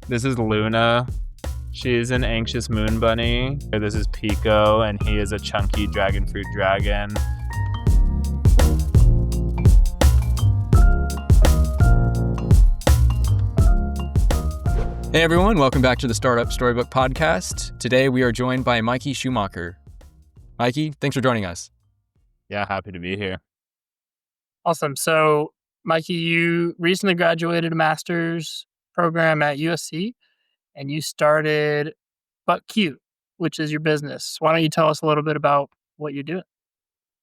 This is Luna. She's an anxious moon bunny. This is Pico, and he is a chunky dragon fruit dragon. Hey everyone, welcome back to the Startup Storybook Podcast. Today we are joined by Mikey Schumacher. Mikey, thanks for joining us. Yeah, happy to be here. Awesome. So, Mikey, you recently graduated a master's program at USC, and you started But Cute, which is your business. Why don't you tell us a little bit about what you're doing?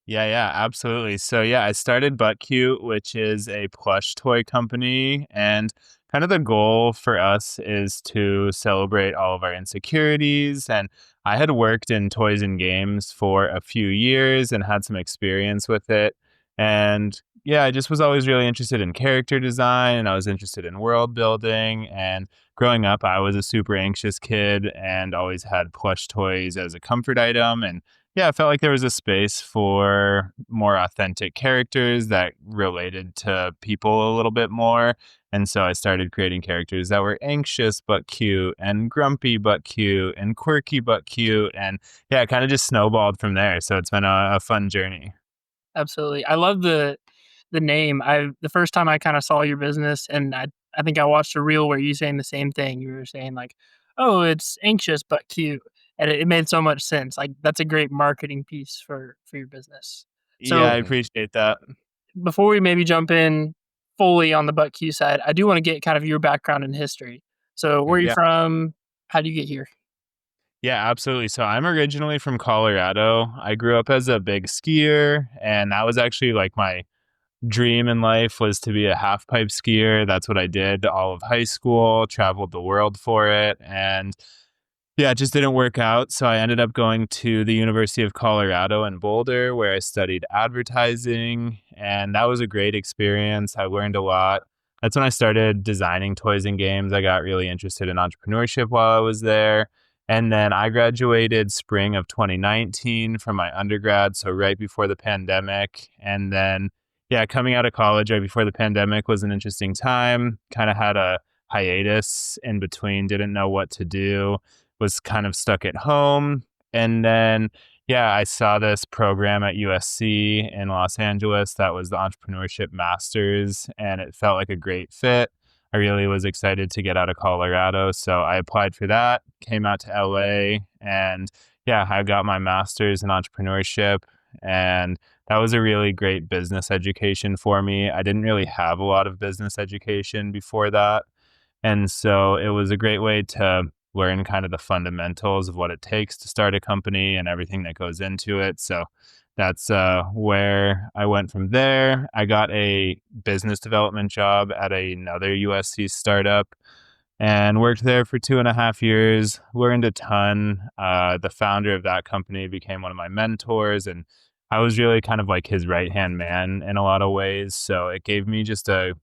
Yeah, absolutely. So I started But Cute, which is a plush toy company, and kind of the goal for us is to celebrate all of our insecurities. And I had worked in toys and games for a few years and had some experience with it. And I just was always really interested in character design, and I was interested in world building. And growing up, I was a super anxious kid and always had plush toys as a comfort item. And I felt like there was a space for more authentic characters that related to people a little bit more. And so I started creating characters that were anxious but cute, and grumpy but cute, and quirky but cute. And it kind of just snowballed from there. So it's been a fun journey. Absolutely. I love the name. The first time I kind of saw your business, and I think I watched a reel where you saying the same thing. You were saying like, "Oh, it's anxious but cute," and it made so much sense. Like that's a great marketing piece for your business. Yeah, I So appreciate that. before we maybe jump in fully on the But Cute side, I do want to get kind of your background in history. So where are you Yeah. from? How do you get here? Yeah, absolutely. So I'm originally from Colorado. I grew up as a big skier, and that was actually like my dream in life was to be a half pipe skier. That's what I did all of high school, traveled the world for it. And it just didn't work out. So I ended up going to the University of Colorado in Boulder, where I studied advertising. And that was a great experience. I learned a lot. That's when I started designing toys and games. I got really interested in entrepreneurship while I was there. And then I graduated spring of 2019 from my undergrad, so right before the pandemic. And then coming out of college right before the pandemic was an interesting time. Kind of had a hiatus in between, didn't know what to do, was kind of stuck at home. And then, I saw this program at USC in Los Angeles that was the Entrepreneurship Masters, and it felt like a great fit. I really was excited to get out of Colorado, so I applied for that, came out to LA, and I got my master's in entrepreneurship. And that was a really great business education for me. I didn't really have a lot of business education before that. And so it was a great way to learn kind of the fundamentals of what it takes to start a company and everything that goes into it. So that's where I went from there. I got a business development job at another USC startup and worked there for 2.5 years, learned a ton. The founder of that company became one of my mentors, and I was really kind of like his right-hand man in a lot of ways. So it gave me just a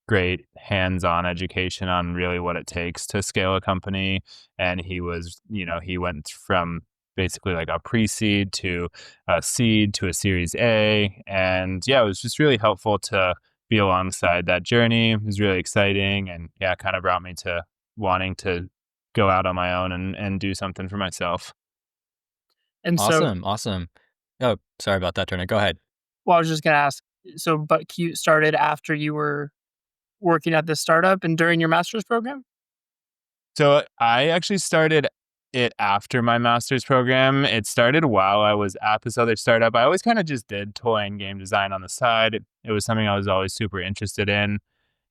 great hands-on education on really what it takes to scale a company. And he was, he went from basically like a pre-seed to a seed to a series A. And it was just really helpful to be alongside that journey. It was really exciting, and kind of brought me to wanting to go out on my own and do something for myself. And so, Awesome. Oh, sorry about that, Turner. Go ahead. well, I was just going to ask, so But Cute started after you were working at this startup and during your master's program? So I actually started it after my master's program. It started while I was at this other startup. I always kind of just did toy and game design on the side. It was something I was always super interested in.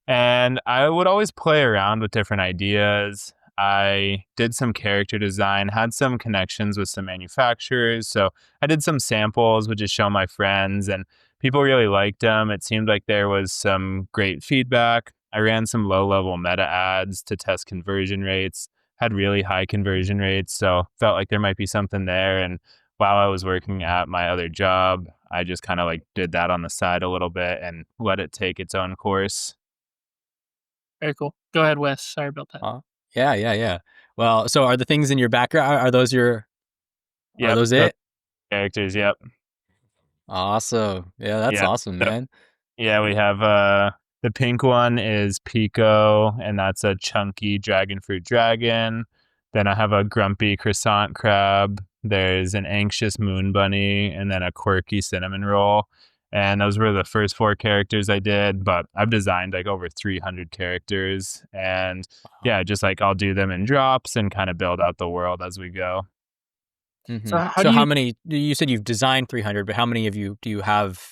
And I would always play around with different ideas. I did some character design, had some connections with some manufacturers. So I did some samples, would just show my friends, and people really liked them. It seemed like there was some great feedback. I ran some low-level meta ads to test conversion rates, had really high conversion rates. So felt like there might be something there. And while I was working at my other job, I just kind of like did that on the side a little bit and let it take its own course. Very cool. Go ahead, Wes. Sorry about that. Yeah. Well, so are the things in your background, are those are Yep, those those it? characters. Yep. Awesome. Yeah, that's Yeah. awesome, So, man. we have The pink one is Pico, and that's a chunky dragon fruit dragon. Then I have a grumpy croissant crab. There's an anxious moon bunny, and then a quirky cinnamon roll. And those were the first four characters I did, but I've designed like over 300 characters. And Wow. yeah, just like I'll do them in drops and kind of build out the world as we go. So how do So how you many? You said you've designed 300, but how many of you do you have?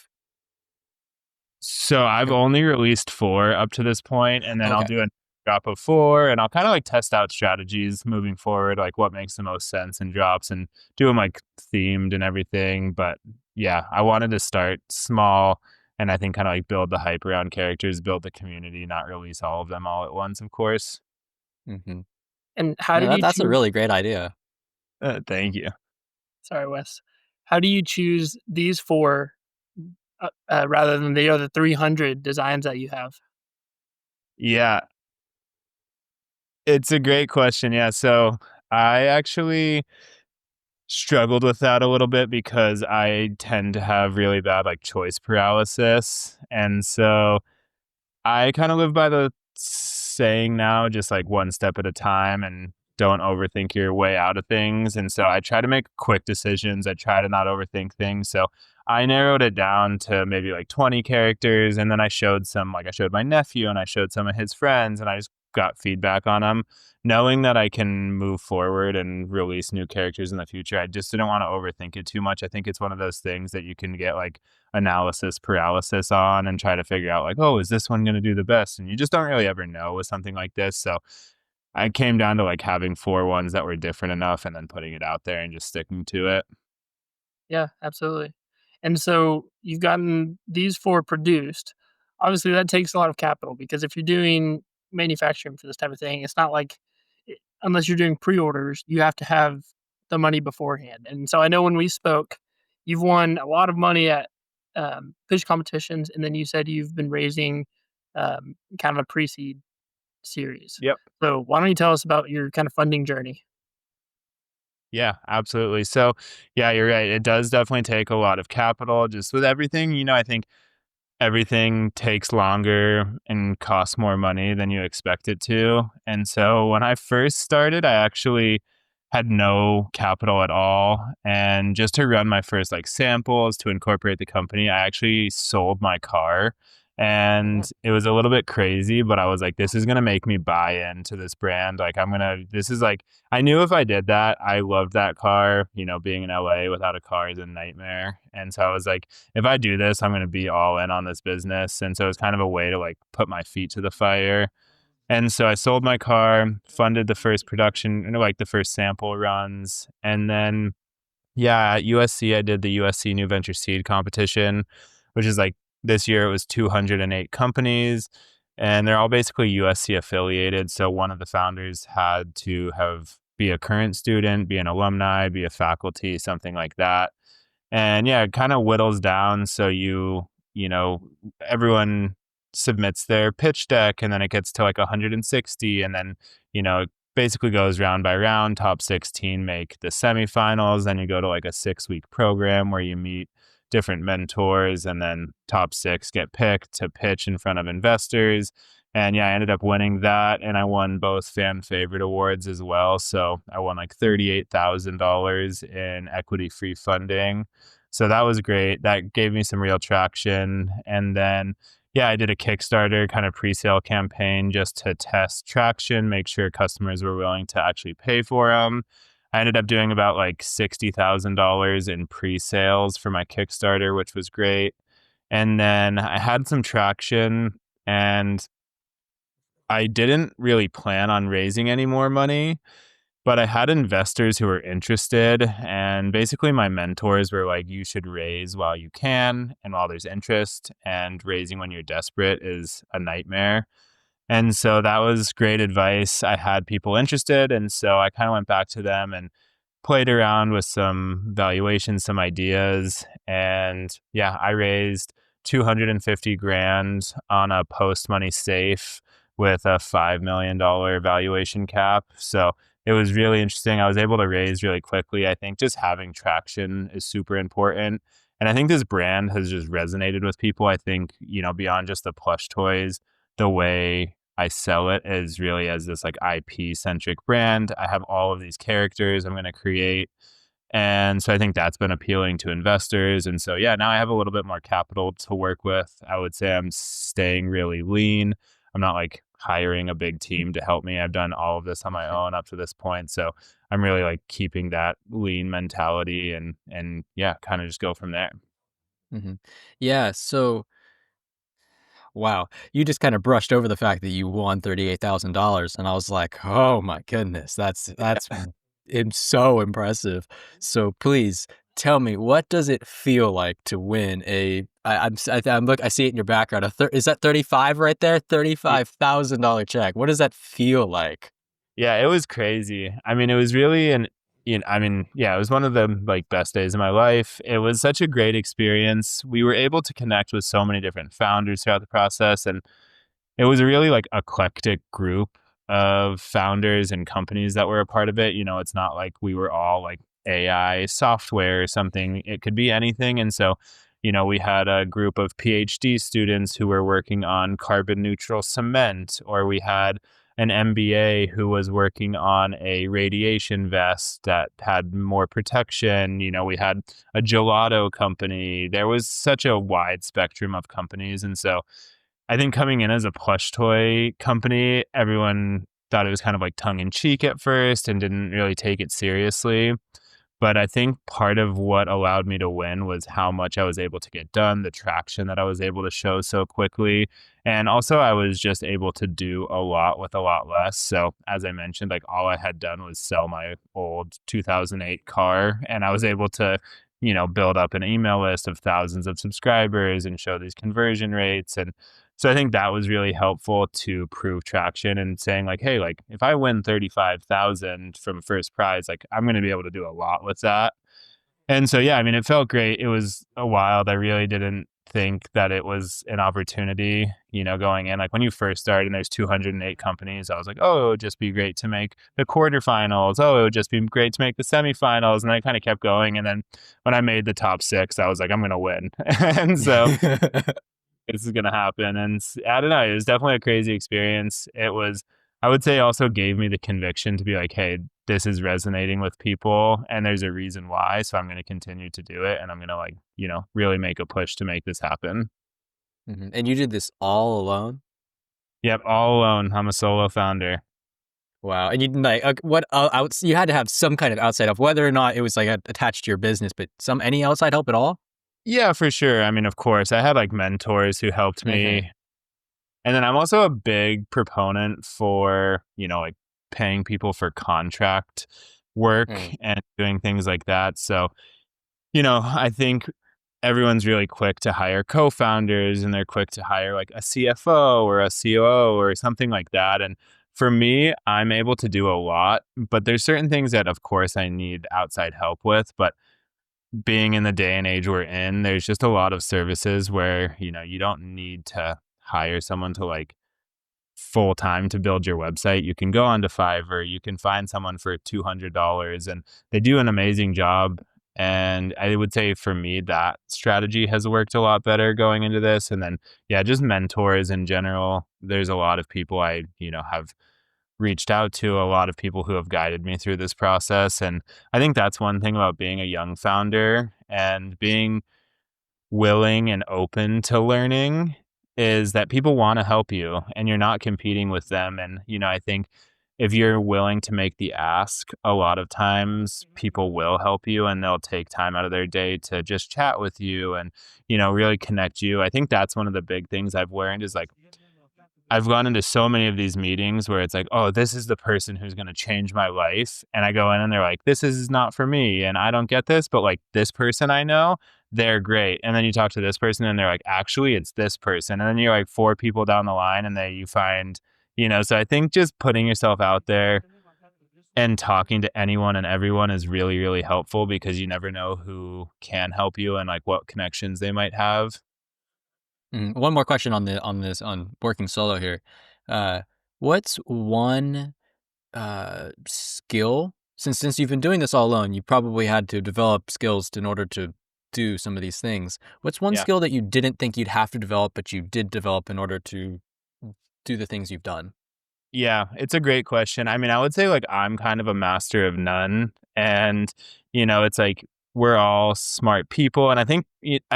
So I've Have only released four up to this point, and then I'll okay. do a drop of four, and I'll kind of like test out strategies moving forward, like what makes the most sense in drops, and do them like themed and everything. But yeah, I wanted to start small, and I think kind of like build the hype around characters, build the community, not release all of them all at once, of course. Mm-hmm. and how No, did you that's a choose? really great idea. Thank you. Sorry, Wes. How do you choose these four rather than the other 300 designs that you have? Yeah, it's a great question. Yeah, so I actually struggled with that a little bit because I tend to have really bad like choice paralysis. And so I kind of live by the saying now, just like one step at a time and don't overthink your way out of things. And so I try to make quick decisions. I try to not overthink things. So I narrowed it down to maybe like 20 characters. And then I showed some, like I showed my nephew and I showed some of his friends and I just got feedback on them. Knowing that I can move forward and release new characters in the future, I just didn't want to overthink it too much. I think it's one of those things that you can get like analysis paralysis on and try to figure out like, oh, is this one going to do the best? And you just don't really ever know with something like this. So I came down to like having four ones that were different enough and then putting it out there and just sticking to it. Yeah, absolutely. And so you've gotten these 4 produced. Obviously, that takes a lot of capital because if you're doing manufacturing for this type of thing, it's not like unless you're doing pre-orders, you have to have the money beforehand. And so I know when we spoke, you've won a lot of money at, pitch competitions, and then you said you've been raising, kind of a pre-seed series. Yep. So why don't you tell us about your kind of funding journey? Yeah, absolutely. So, yeah, you're right. It does definitely take a lot of capital just with everything. I think everything takes longer and costs more money than you expect it to. And so when I first started, I actually had no capital at all. And just to run my first like samples to incorporate the company, I actually sold my car. Mm, And it was a little bit crazy, but I was like, this is going to make me buy into this brand. Like, this is like, I knew if I did that, I loved that car. Being in LA without a car is a nightmare. And so I was like, if I do this, I'm going to be all in on this business. And so it's kind of a way to like put my feet to the fire. And so I sold my car, funded the first production, like the first sample runs. And then, yeah, at USC, I did the USC New Venture Seed competition, which is like this year it was 208 companies. And they're all basically USC affiliated. So one of the founders had to be a current student, be an alumni, be a faculty, something like that. And yeah, it kind of whittles down. So you know, everyone submits their pitch deck and then it gets to like 160. And then, it basically goes round by round. Top 16 make the semifinals. Then you go to like a 6-week program where you meet different mentors and then top six get picked to pitch in front of investors. And yeah, I ended up winning that and I won both fan favorite awards as well. So I won like $38,000 in equity free funding. So that was great. That gave me some real traction. And then, yeah, I did a Kickstarter kind of pre-sale campaign just to test traction, make sure customers were willing to actually pay for them. I ended up doing about like $60,000 in pre-sales for my Kickstarter, which was great. And then I had some traction and I didn't really plan on raising any more money, but I had investors who were interested. And basically, my mentors were like, you should raise while you can and while there's interest. And raising when you're desperate is a nightmare. And so that was great advice. I had people interested. And so I kind of went back to them and played around with some valuations, some ideas. And yeah, I raised 250 grand on a post money safe with a $5 million valuation cap. So it was really interesting. I was able to raise really quickly. I think just having traction is super important. And I think this brand has just resonated with people. I think, beyond just the plush toys, the way I sell it is really as this like IP centric brand. I have all of these characters I'm going to create. And so I think that's been appealing to investors. And so, yeah, now I have a little bit more capital to work with. I would say I'm staying really lean. I'm not like hiring a big team to help me. I've done all of this on my own up to this point. So I'm really like keeping that lean mentality and yeah, kind of just go from there. Hmm. Yeah. So, wow, you just kind of brushed over the fact that you won $38,000, and I was like, oh my goodness, it's so impressive. So please tell me, what does it feel like to win a? I'm look. I see it in your background. Is that 35 right there? $35,000 check. What does that feel like? Yeah, it was crazy. I mean, it was really yeah, it was one of the like best days of my life. It was such a great experience. We were able to connect with so many different founders throughout the process, and it was a really like eclectic group of founders and companies that were a part of it. It's not like we were all like AI software or something. It could be anything. And so, we had a group of PhD students who were working on carbon neutral cement, or we had an MBA who was working on a radiation vest that had more protection. We had a gelato company. There was such a wide spectrum of companies. And so, I think coming in as a plush toy company, everyone thought it was kind of like tongue in cheek at first and didn't really take it seriously. But I think part of what allowed me to win was how much I was able to get done, the traction that I was able to show so quickly. And also, I was just able to do a lot with a lot less. So, as I mentioned, like all I had done was sell my old 2008 car, and I was able to, build up an email list of thousands of subscribers and show these conversion rates. And so I think that was really helpful to prove traction and saying like, hey, like if I win 35,000 from first prize, like I'm going to be able to do a lot with that. And so, yeah, I mean, it felt great. It was a wild. I really didn't think that it was an opportunity, going in. Like when you first start and there's 208 companies, I was like, oh, it would just be great to make the quarterfinals. Oh, it would just be great to make the semifinals. And I kind of kept going. And then when I made the top six, I was like, I'm going to win. And so this is going to happen. And I don't know, it was definitely a crazy experience. I would say also gave me the conviction to be like, hey, this is resonating with people and there's a reason why. So I'm going to continue to do it. And I'm going to like, really make a push to make this happen. Mhm. And you did this all alone? Yep. All alone. I'm a solo founder. Wow. And you like what you had to have some kind of outside help, whether or not it was like attached to your business, but any outside help at all? Yeah, for sure. I mean, of course, I had like mentors who helped Mhm. me. And then I'm also a big proponent for, like paying people for contract work Mm. and doing things like that. So, I think everyone's really quick to hire co-founders and they're quick to hire like a CFO or a COO or something like that. And for me, I'm able to do a lot, but there's certain things that of course I need outside help with. But being in the day and age we're in, there's just a lot of services where, you don't need to hire someone to like full time to build your website. You can go onto Fiverr, you can find someone for $200 and they do an amazing job. And I would say for me, that strategy has worked a lot better going into this. And then, yeah, just mentors in general. There's a lot of people I, have reached out to, a lot of people who have guided me through this process. And I think that's one thing about being a young founder and being willing and open to learning is that people want to help you and you're not competing with them. And, I think if you're willing to make the ask, a lot of times people will help you and they'll take time out of their day to just chat with you and, really connect you. I think that's one of the big things I've learned is like, I've gone into so many of these meetings where it's like, oh, this is the person who's going to change my life. And I go in and they're like, this is not for me. And I don't get this, but like this person I know, they're great. And then you talk to this person and they're like, actually, it's this person. And then you're like four people down the line and then you find, so I think just putting yourself out there and talking to anyone and everyone is really, really helpful because you never know who can help you and like what connections they might have. One more question on working solo here. Uh, what's one skill since you've been doing this all alone? You probably had to develop skills in order to do some of these things. What's one Yeah. skill that you didn't think you'd have to develop, but you did develop in order to do the things you've done? Yeah, it's a great question. I mean, I would say like I'm kind of a master of none, and it's like we're all smart people, and I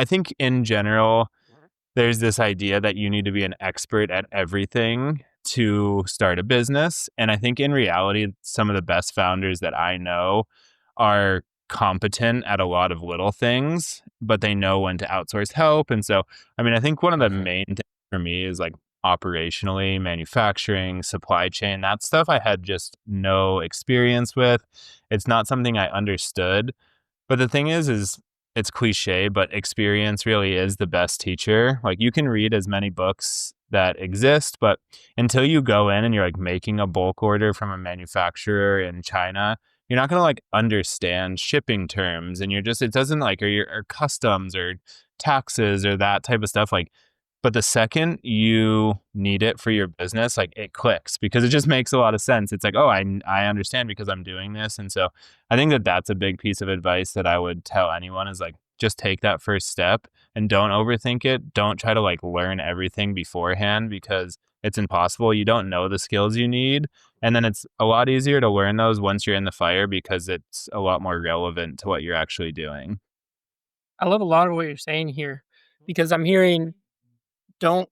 think in general there's this idea that you need to be an expert at everything to start a business. And I think in reality, some of the best founders that I know are competent at a lot of little things, but they know when to outsource help. And so, I mean, I think one of the Mhm. main things for me is like operationally, manufacturing, supply chain, that stuff I had just no experience with. It's not something I understood. But the thing is it's cliche, but experience really is the best teacher. Like you can read as many books that exist, but until you go in and you're like making a bulk order from a manufacturer in China, you're not going to like understand shipping terms and it doesn't like, or customs or taxes or that type of stuff. Like, but the second you need it for your business, like it clicks because it just makes a lot of sense. It's like, oh, I understand because I'm doing this. And so I think that that's a big piece of advice that I would tell anyone is like, just take that first step and don't overthink it. Don't try to like learn everything beforehand because it's impossible. You don't know the skills you need. And then it's a lot easier to learn those once you're in the fire because it's a lot more relevant to what you're actually doing. I love a lot of what you're saying here because I'm hearing don't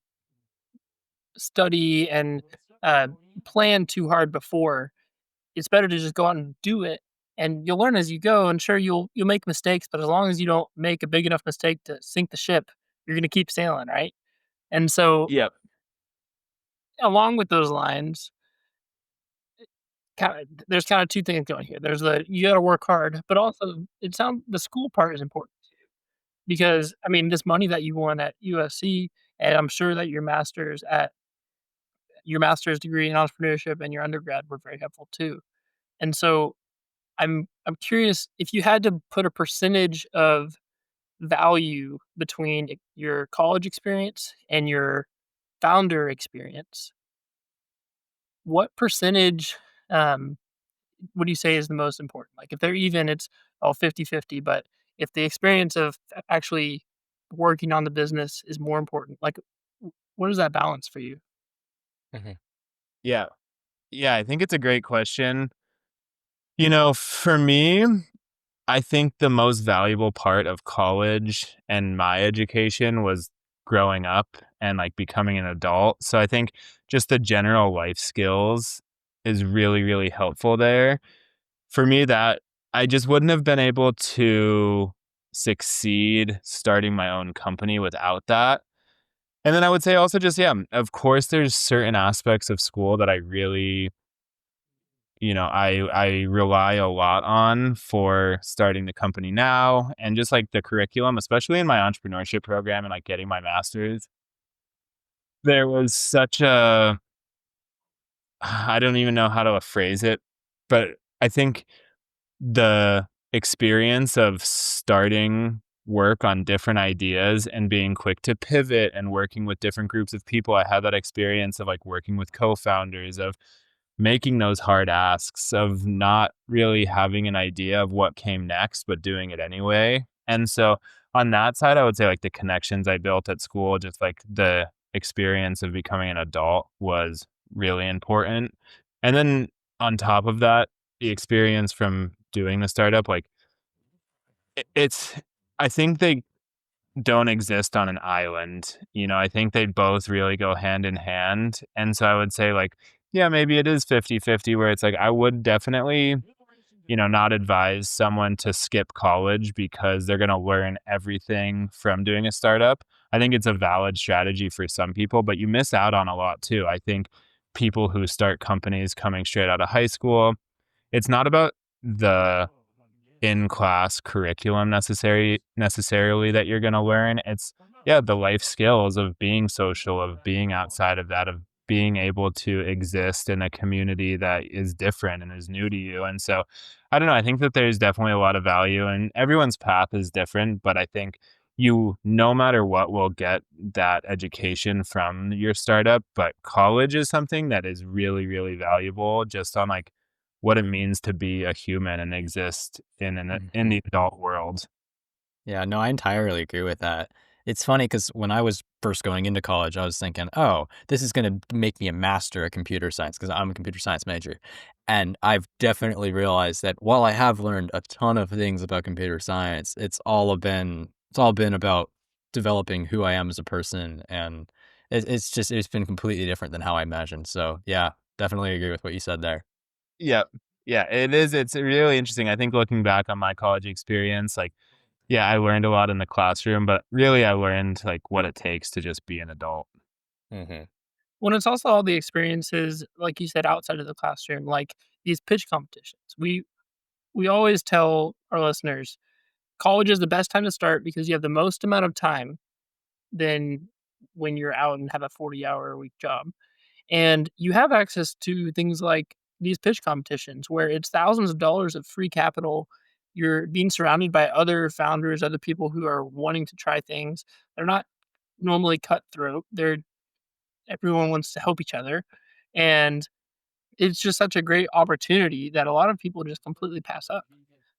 study and uh, plan too hard before. It's better to just go out and do it, and you'll learn as you go. And sure, you'll make mistakes, but as long as you don't make a big enough mistake to sink the ship, you're gonna keep sailing, right? And so, Yep. along with those lines, there's kind of two things going here. There's the you got to work hard, but also it sounds the school part is important because I mean this money that you won at USC, and I'm sure that your master's degree in entrepreneurship and your undergrad were very helpful too. And so I'm curious if you had to put a percentage of value between your college experience and your founder experience, what percentage um, would you say is the most important? Like if they're even, it's all 50-50. But if the experience of actually working on the business is more important, like what is that balance for you? Mhm. Yeah. Yeah. I think it's a great question. For me, I think the most valuable part of college and my education was growing up and like becoming an adult. So I think just the general life skills is really, really helpful there. For me, that I just wouldn't have been able to succeed starting my own company without that. And then I would say also just, yeah, of course, there's certain aspects of school that I really I rely a lot on for starting the company now and just like the curriculum, especially in my entrepreneurship program and like getting my master's. There was such a I don't even know how to phrase it, but I think the experience of starting work on different ideas and being quick to pivot and working with different groups of people. I had that experience of like working with co-founders, of making those hard asks, of not really having an idea of what came next, but doing it anyway. And so on that side, I would say like the connections I built at school, just like the experience of becoming an adult was really important. And then on top of that, the experience from doing the startup, like it's, I think they don't exist on an island. I think they both really go hand in hand. And so I would say like, yeah, maybe it is 50-50 where it's like I would definitely, not advise someone to skip college because they're going to learn everything from doing a startup. I think it's a valid strategy for some people, but you miss out on a lot too. I think people who start companies coming straight out of high school, it's not about the in-class curriculum necessarily that you're gonna learn. It's, yeah, the life skills of being social, of being outside of that, of being able to exist in a community that is different and is new to you. And so, I don't know, I think that there's definitely a lot of value and everyone's path is different, but I think you, no matter what, will get that education from your startup. But college is something that is really, really valuable just on like what it means to be a human and exist in the Mhm. adult world. Yeah, no, I entirely agree with that. It's funny because when I was first going into college, I was thinking, "Oh, this is gonna make me a master at computer science because 'cause I'm a computer science major." And I've definitely realized that while I have learned a ton of things about computer science, it's all been about developing who I am as a person, and it's been completely different than how I imagined. So, yeah, definitely agree with what you said there. Yep. Yeah, it is. It's really interesting. I think looking back on my college experience, like, yeah, I learned a lot in the classroom, but really I learned like what it takes to just be an adult. Mhm. When it's also all the experiences, like you said, outside of the classroom, like these pitch competitions. We always tell our listeners college is the best time to start because you have the most amount of time than when you're out and have a 40-hour a week job. And you have access to things like these pitch competitions where it's thousands of dollars of free capital. You're being surrounded by other founders, other people who are wanting to try things. They're not normally cutthroat. They're everyone wants to help each other. And it's just such a great opportunity that a lot of people just completely pass up.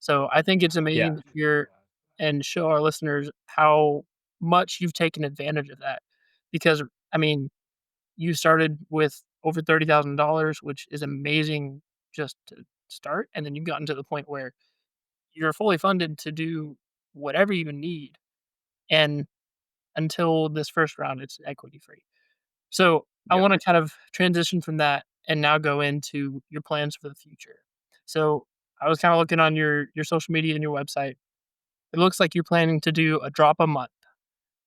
So I think it's Yeah. amazing to hear and show our listeners how much you've taken advantage of that. Because I mean, you started with over $30,000, which is amazing just to start, and then you've gotten to the point where you're fully funded to do whatever you need, and until this first round, it's equity free. So, I Yep. wanna kind of transition from that and now go into your plans for the future. So, I was kinda looking on your social media and your website. It looks like you're planning to do a drop a month.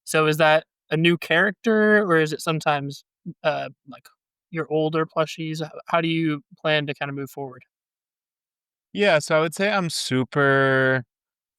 So is that a new character or is it sometimes, like your older plushies? How do you plan to kinda move forward? Yeah, so I would say I'm super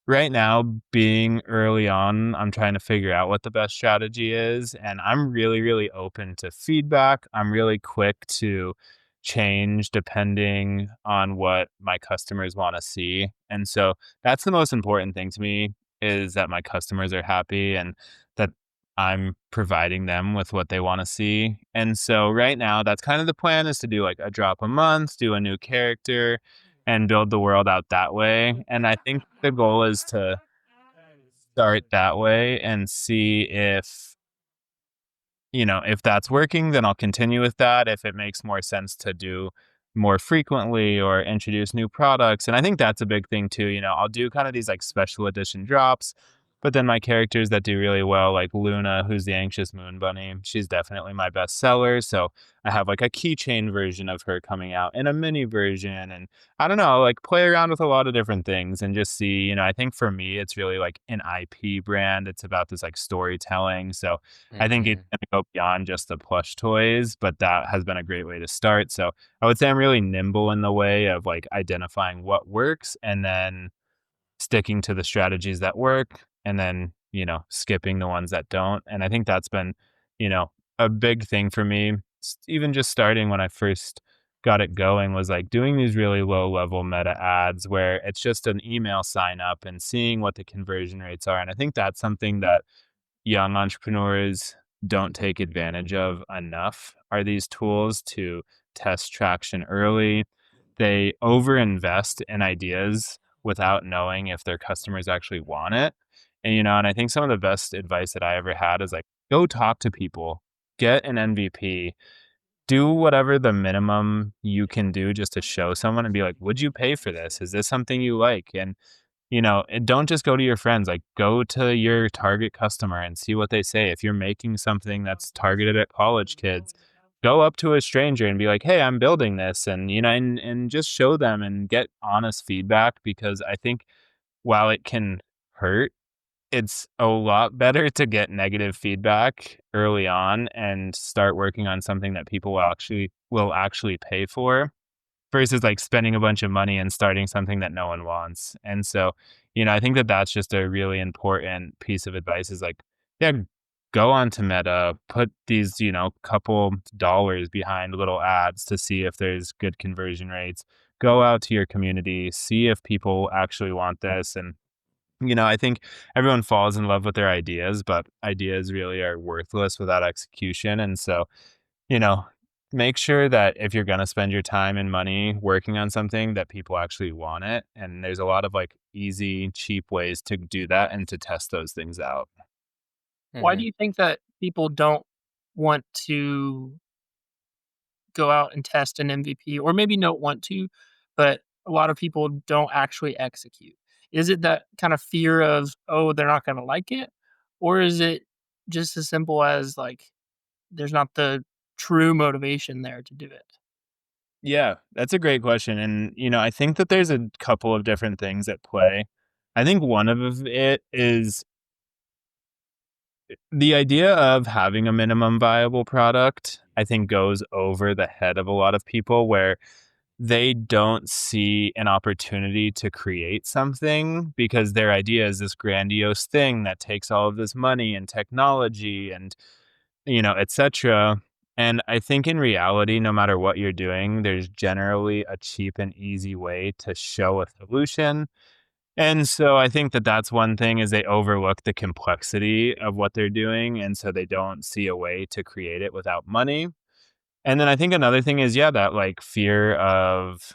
right now, being early on, I'm trying to figure out what the best strategy is, and I'm really, really open to feedback. I'm really quick to change depending on what my customers wanna see, and so that's the most important thing to me is that my customers are happy and that I'm providing them with what they wanna see, and so right now, that's kind of the plan is to do, like, a drop a month, do a new character, and build the world out that way, and I think the goal is to start that way and see if, if that's working, then I'll continue with that. If it makes more sense to do more frequently or introduce new products. And I think that's a big thing too. I'll do kind of these like special edition drops, but then my characters that do really well, like Luna, who's the anxious moon bunny, she's definitely my best seller. So I have like a keychain version of her coming out and a mini version. And I don't know, like play around with a lot of different things and just see, I think for me, it's really like an IP brand. It's about this like storytelling. So I think it's Mhm. gonna go beyond just the plush toys, but that has been a great way to start. So I would say I'm really nimble in the way of like identifying what works and then sticking to the strategies that work and then, skipping the ones that don't. And I think that's been, you know, a big thing for me. Even just starting when I first got it going was like doing these really low level meta ads where it's just an email sign up and seeing what the conversion rates are. And I think that's something that young entrepreneurs don't take advantage of enough are these tools to test traction early. They overinvest in ideas without knowing if their customers actually want it. And I think some of the best advice that I ever had is like, go talk to people, get an MVP, do whatever the minimum you can do just to show someone and be like, would you pay for this? Is this something you like? And don't just go to your friends, like go to your target customer and see what they say. If you're making something that's targeted at college kids, go up to a stranger and be like, "Hey, I'm building this." And just show them and get honest feedback because I think while it can hurt, it's a lot better to get negative feedback early on and start working on something that people will actually pay for versus like spending a bunch of money and starting something that no one wants. And so, I think that that's just a really important piece of advice is like, yeah, go on to Meta, put these, couple dollars behind little ads to see if there's good conversion rates. Go out to your community, see if people actually want this. And, I think everyone falls in love with their ideas, but ideas really are worthless without execution. And so, you know, make sure that if you're gonna spend your time and money working on something, that people actually want it, and there's a lot of, like, easy, cheap ways to do that and to test those things out. Why do Mhm. you think that people don't want to go out and test an MVP, or maybe don't want to, but a lot of people don't actually execute? Is it that kind of fear of, oh, they're not going to like it? Or is it just as simple as like there's not the true motivation there to do it? Yeah, that's a great question, and, I think that there's a couple of different things at play. I think one of it is the idea of having a minimum viable product, I think goes over the head of a lot of people where they don't see an opportunity to create something because their idea is this grandiose thing that takes all of this money and technology and, etc. And I think in reality, no matter what you're doing, there's generally a cheap and easy way to show a solution. And so I think that that's one thing is they overlook the complexity of what they're doing, and so they don't see a way to create it without money. And then I think another thing is, yeah, that, like, fear of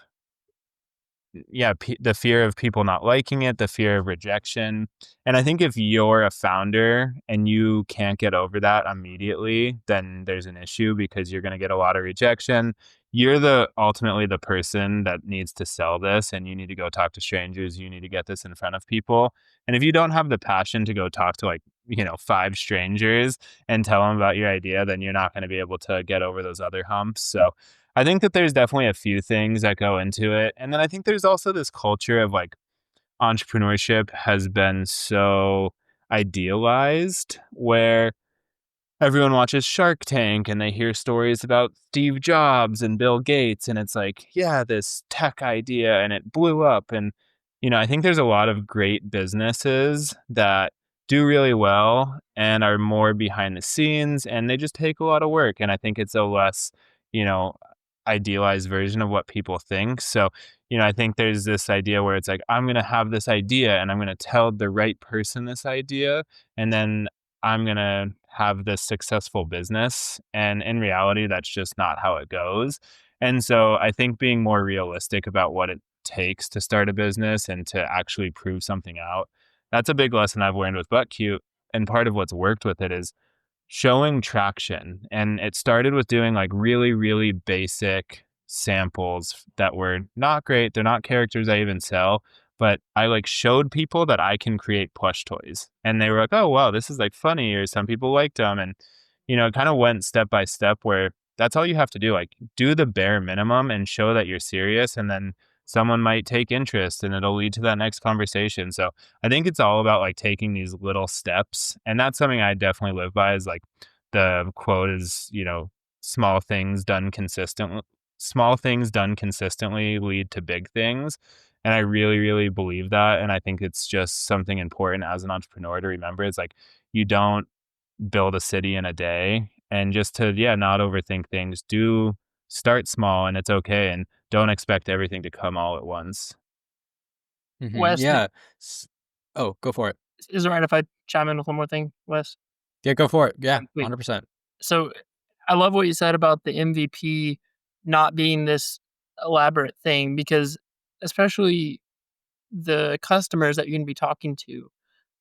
yeah, the fear of people not liking it, the fear of rejection. And I think if you're a founder and you can't get over that immediately, then there's an issue because you're going to get a lot of rejection. You're the ultimately the person that needs to sell this, and you need to go talk to strangers. You need to get this in front of people. And if you don't have the passion to go talk to, like, five strangers and tell them about your idea, then you're not going to be able to get over those other humps. So I think that there's definitely a few things that go into it. And then I think there's also this culture of, like, entrepreneurship has been so idealized where everyone watches Shark Tank and they hear stories about Steve Jobs and Bill Gates, and it's like, yeah, this tech idea and it blew up. And, I think there's a lot of great businesses that do really well and are more behind the scenes and they just take a lot of work. And I think it's a less, you know, idealized version of what people think. So, I think there's this idea where it's like, I'm going to have this idea and I'm going to tell the right person this idea. And then I'm going to have this successful business. And in reality, that's just not how it goes. And so I think being more realistic about what it takes to start a business and to actually prove something out, that's a big lesson I've learned with Butt Cute. And part of what's worked with it is showing traction. And it started with doing, like, really, really basic samples that were not great. They're not characters I even sell, but I, like, showed people that I can create plush toys. And they were like, oh, wow, this is, like, funny. Or some people liked them. And, it kind of went step by step where that's all you have to do. Like, do the bare minimum and show that you're serious. And then someone might take interest and it'll lead to that next conversation. So I think it's all about, like, taking these little steps, and that's something I definitely live by is, like, the quote is, small things done consistently lead to big things, and I really, really believe that, and I think it's just something important as an entrepreneur to remember. It's like, you don't build a city in a day, and just to, yeah, not overthink things. Do start small, and it's okay, and don't expect everything to come all at once. Mhm. Wes, Yeah. S Oh, go for it. is it right if I chime in with one more thing, Wes? Yeah, go for it. Yeah, Sweet. 100%. So I love what you said about the MVP not being this elaborate thing because especially the customers that you're gonna be talking to,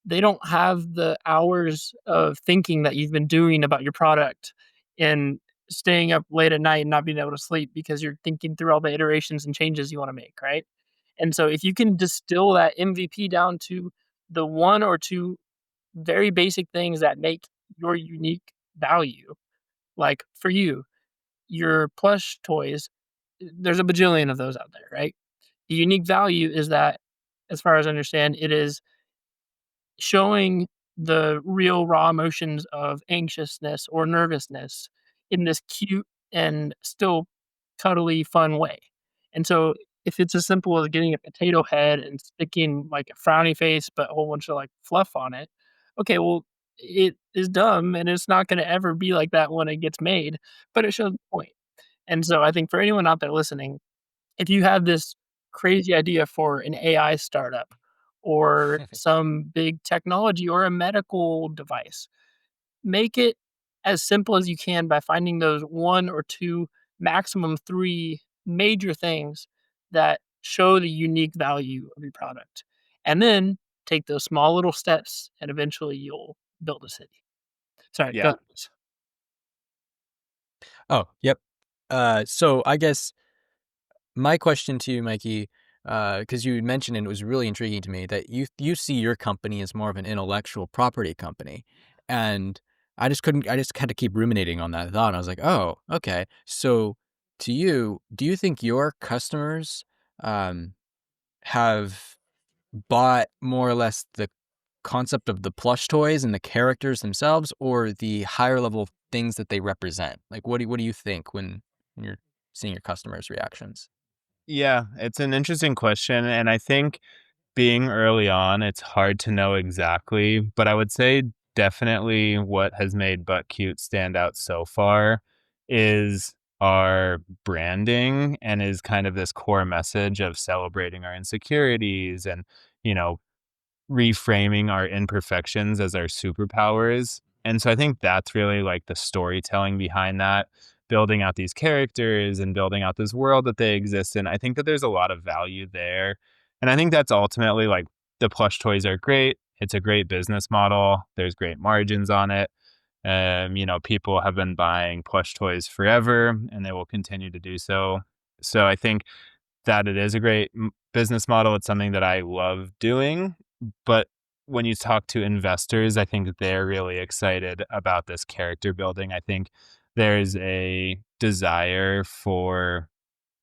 they don't have the hours of thinking that you've been doing about your product and staying up late at night and not being able to sleep because you're thinking through all the iterations and changes you wanna make, right? And so if you can distill that MVP down to the 1 or 2 very basic things that make your unique value, like for you, your plush toys, there's a bajillion of those out there, right? The unique value is that, as far as I understand, it is showing the real raw emotions of anxiousness or nervousness in this cute and still cuddly, fun way. And so, if it's as simple as getting a potato head and sticking like a frowny face, but a whole bunch of like fluff on it, okay, well, it is dumb and it's not going to ever be like that when it gets made, but it shows the point. And so, I think for anyone out there listening, if you have this crazy idea for an AI startup or some big technology or a medical device, make it as simple as you can by finding those 1 or 2 maximum 3 major things that show the unique value of your product. And then take those small little steps and eventually you'll build a city. Sorry, go Yeah. ahead. Oh, yep. So I guess my question to you, Mikey, because you mentioned and it was really intriguing to me that you see your company as more of an intellectual property company, and I just had to keep ruminating on that thought. And I was like, oh, okay. So to you, do you think your customers um, have bought more or less the concept of the plush toys and the characters themselves, or the higher level things that they represent? Like, what do you think when you're seeing your customers' reactions? Yeah, it's an interesting question, and I think being early on, it's hard to know exactly, but I would say definitely what has made Butt Cute stand out so far is our branding and is kind of this core message of celebrating our insecurities and, you know, reframing our imperfections as our superpowers. And so I think that's really like the storytelling behind that, building out these characters and building out this world that they exist in. I think that there's a lot of value there. And I think that's ultimately like the plush toys are great. It's a great business model. There's great margins on it. People have been buying plush toys forever and they will continue to do so. So I think that it is a great business model. It's something that I love doing. But when you talk to investors, I think that they're really excited about this character building. I think there's a desire for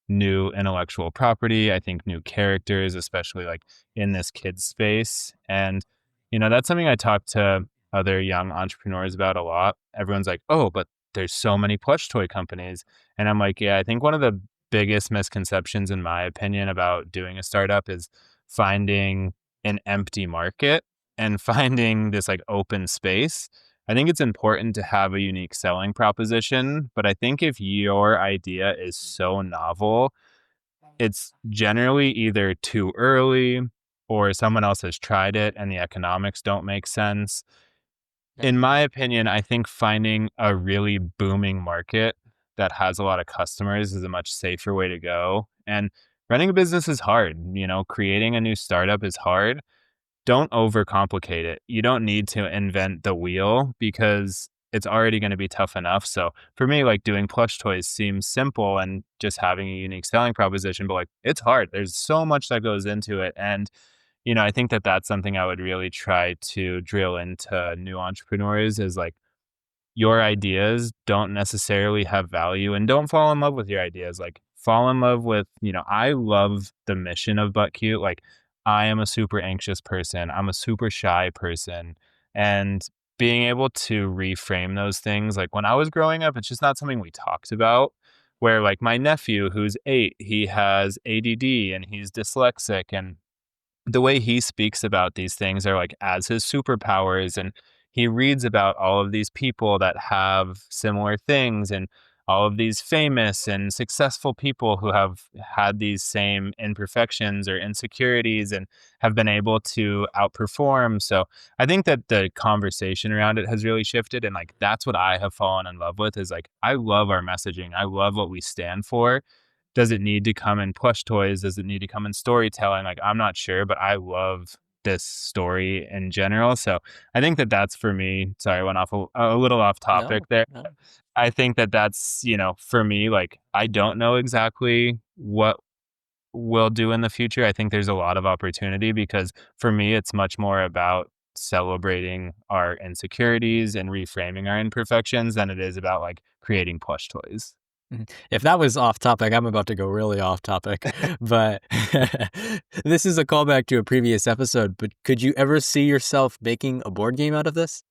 new intellectual property. I think new characters, especially like in this kids space. And, that's something I talk to other young entrepreneurs about a lot. Everyone's like, oh, but there's so many plush toy companies. And I'm like, yeah, I think one of the biggest misconceptions, in my opinion, about doing a startup is finding an empty market and finding this like open space. I think it's important to have a unique selling proposition, but I think if your idea is so novel, it's generally either too early or someone else has tried it and the economics don't make sense. Yeah. In my opinion, I think finding a really booming market that has a lot of customers is a much safer way to go. And running a business is hard. Creating a new startup is hard. Don't overcomplicate it. You don't need to invent the wheel because it's already going to be tough enough. So for me, like doing plush toys seems simple and just having a unique selling proposition, but like it's hard. There's so much that goes into it. And, I think that that's something I would really try to drill into new entrepreneurs is like, your ideas don't necessarily have value and don't fall in love with your ideas. Like fall in love with, I love the mission of Butt Cute. Like I am a super anxious person. I'm a super shy person. And being able to reframe those things, like when I was growing up, it's just not something we talked about. Where like my nephew who's 8, he has ADD and he's dyslexic and the way he speaks about these things are like as his superpowers, and he reads about all of these people that have similar things and all of these famous and successful people who have had these same imperfections or insecurities and have been able to outperform. So I think that the conversation around it has really shifted, and like that's what I have fallen in love with is like I love our messaging. I love what we stand for. Does it need to come in plush toys? Does it need to come in storytelling? Like, I'm not sure, but I love this story in general. So I think that that's for me. Sorry, I went off a little off topic No, there. no. I think that that's, for me, like, I don't know exactly what we'll do in the future. I think there's a lot of opportunity because for me, it's much more about celebrating our insecurities and reframing our imperfections than it is about like creating plush toys. Mhm. If that was off topic, I'm about to go really off topic, but this is a callback to a previous episode, but could you ever see yourself making a board game out of this?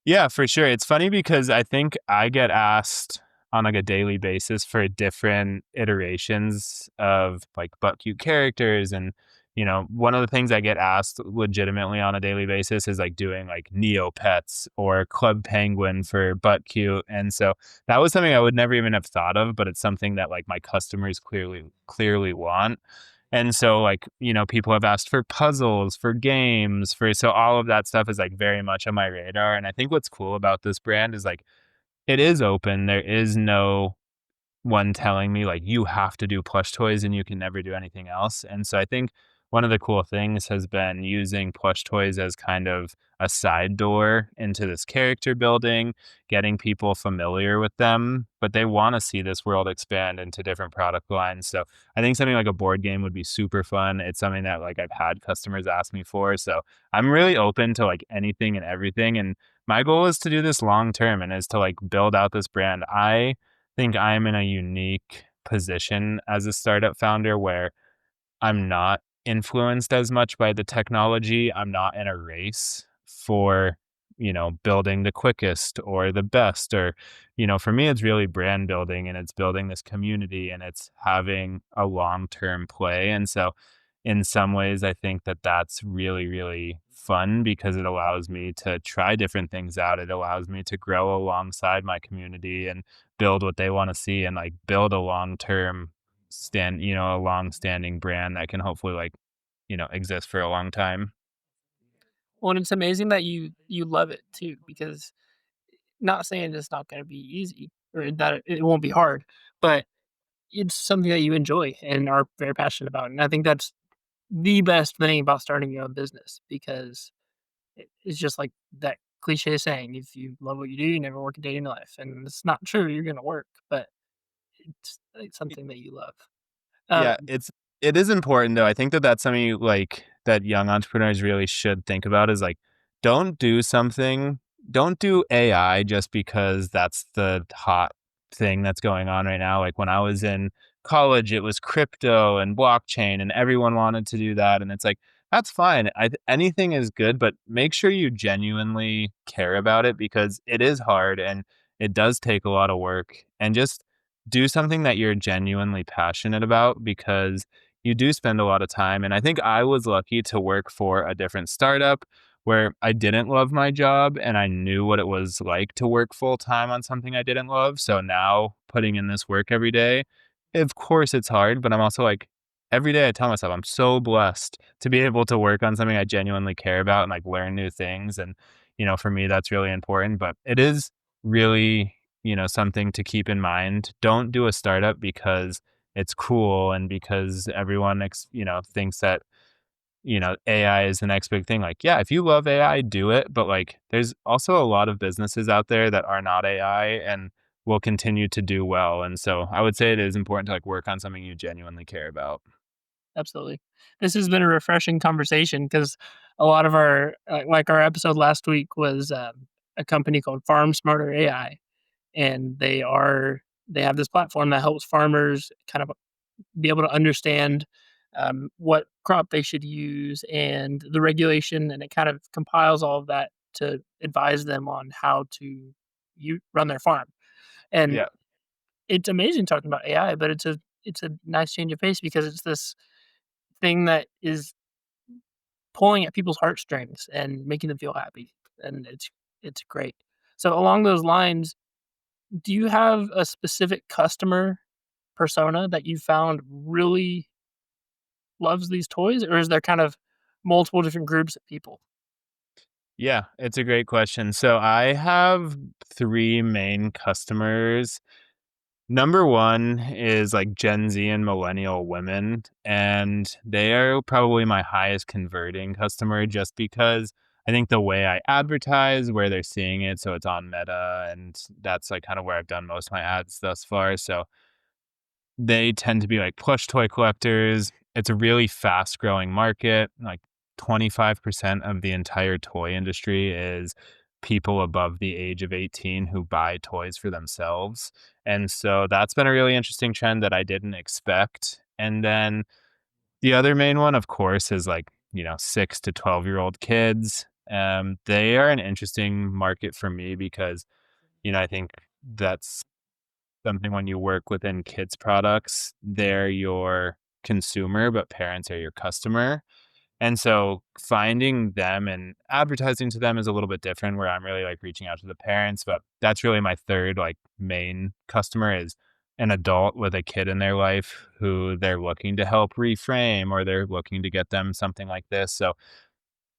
Yeah, for sure. It's funny because I think I get asked on like a daily basis for different iterations of like butt cute characters. And, one of the things I get asked legitimately on a daily basis is like doing like Neopets or Club Penguin for butt cute. And so that was something I would never even have thought of, but it's something that like my customers clearly want. And so like, people have asked for puzzles, for games, so all of that stuff is like very much on my radar. And I think what's cool about this brand is like it is open. There is no one telling me like you have to do plush toys and you can never do anything else. And so I think one of the cool things has been using plush toys as kind of a side door into this character building, getting people familiar with them, but they want to see this world expand into different product lines. So I think something like a board game would be super fun. It's something that like I've had customers ask me for. So I'm really open to like anything and everything. And my goal is to do this long term and is to like build out this brand. I think I'm in a unique position as a startup founder where I'm not influenced as much by the technology. I'm not in a race for, building the quickest or the best or, for me, it's really brand building and it's building this community and it's having a long-term play. And so in some ways, I think that that's really, really fun because it allows me to try different things out. It allows me to grow alongside my community and build what they want to see and like build a long-term a long-standing brand that can hopefully like, exist for a long time. Well, and it's amazing that you love it too, because not saying it's not gonna be easy or that it won't be hard, but it's something that you enjoy and are very passionate about, and I think that's the best thing about starting your own business because it's just like that cliche saying, "If you love what you do, you never work a day in your life," and it's not true, you're gonna work, but it's, like, something that you love. Yeah, Um, it is important though. I think that that's something like that young entrepreneurs really should think about is like don't do something, don't do AI just because that's the hot thing that's going on right now. Like when I was in college, it was crypto and blockchain and everyone wanted to do that and it's like that's fine. Anything is good, but make sure you genuinely care about it because it is hard and it does take a lot of work and just do something that you're genuinely passionate about because you do spend a lot of time. And I think I was lucky to work for a different startup where I didn't love my job and I knew what it was like to work full time on something I didn't love. So now putting in this work every day, of course it's hard, but I'm also like, every day I tell myself I'm so blessed to be able to work on something I genuinely care about and like learn new things. And, for me, that's really important. But it is really something to keep in mind. Don't do a startup because it's cool and because everyone, thinks that, AI is the next big thing. Like, yeah, if you love AI, do it. But like, there's also a lot of businesses out there that are not AI and will continue to do well. And so I would say it is important to like work on something you genuinely care about. Absolutely. This has been a refreshing conversation because a lot of our like our episode last week was a company called Farm Smarter AI, and they have this platform that helps farmers kind of be able to understand what crop they should use and the regulation, and it kind of compiles all of that to advise them on how to run their farm. And Yeah. it's amazing talking about AI, but it's a nice change of pace because it's this thing that is pulling at people's heartstrings and making them feel happy, and it's great. So along those lines, do you have a specific customer persona that you found really loves these toys, or is there kind of multiple different groups of people? Yeah, it's a great question. So I have three main customers. Number one is like Gen Z and millennial women, and they are probably my highest converting customer just because I think the way I advertise, where they're seeing it, so it's on Meta, and that's like kind of where I've done most of my ads thus far. So they tend to be like plush toy collectors. It's a really fast growing market. Like 25% of the entire toy industry is people above the age of 18 who buy toys for themselves. And so that's been a really interesting trend that I didn't expect. And then the other main one, of course, is like, 6 to 12-year-old kids. They are an interesting market for me because, I think that's something when you work within kids products, they're your consumer, but parents are your customer. And so finding them and advertising to them is a little bit different where I'm really like reaching out to the parents, but that's really my third like main customer is an adult with a kid in their life who they're looking to help reframe or they're looking to get them something like this. So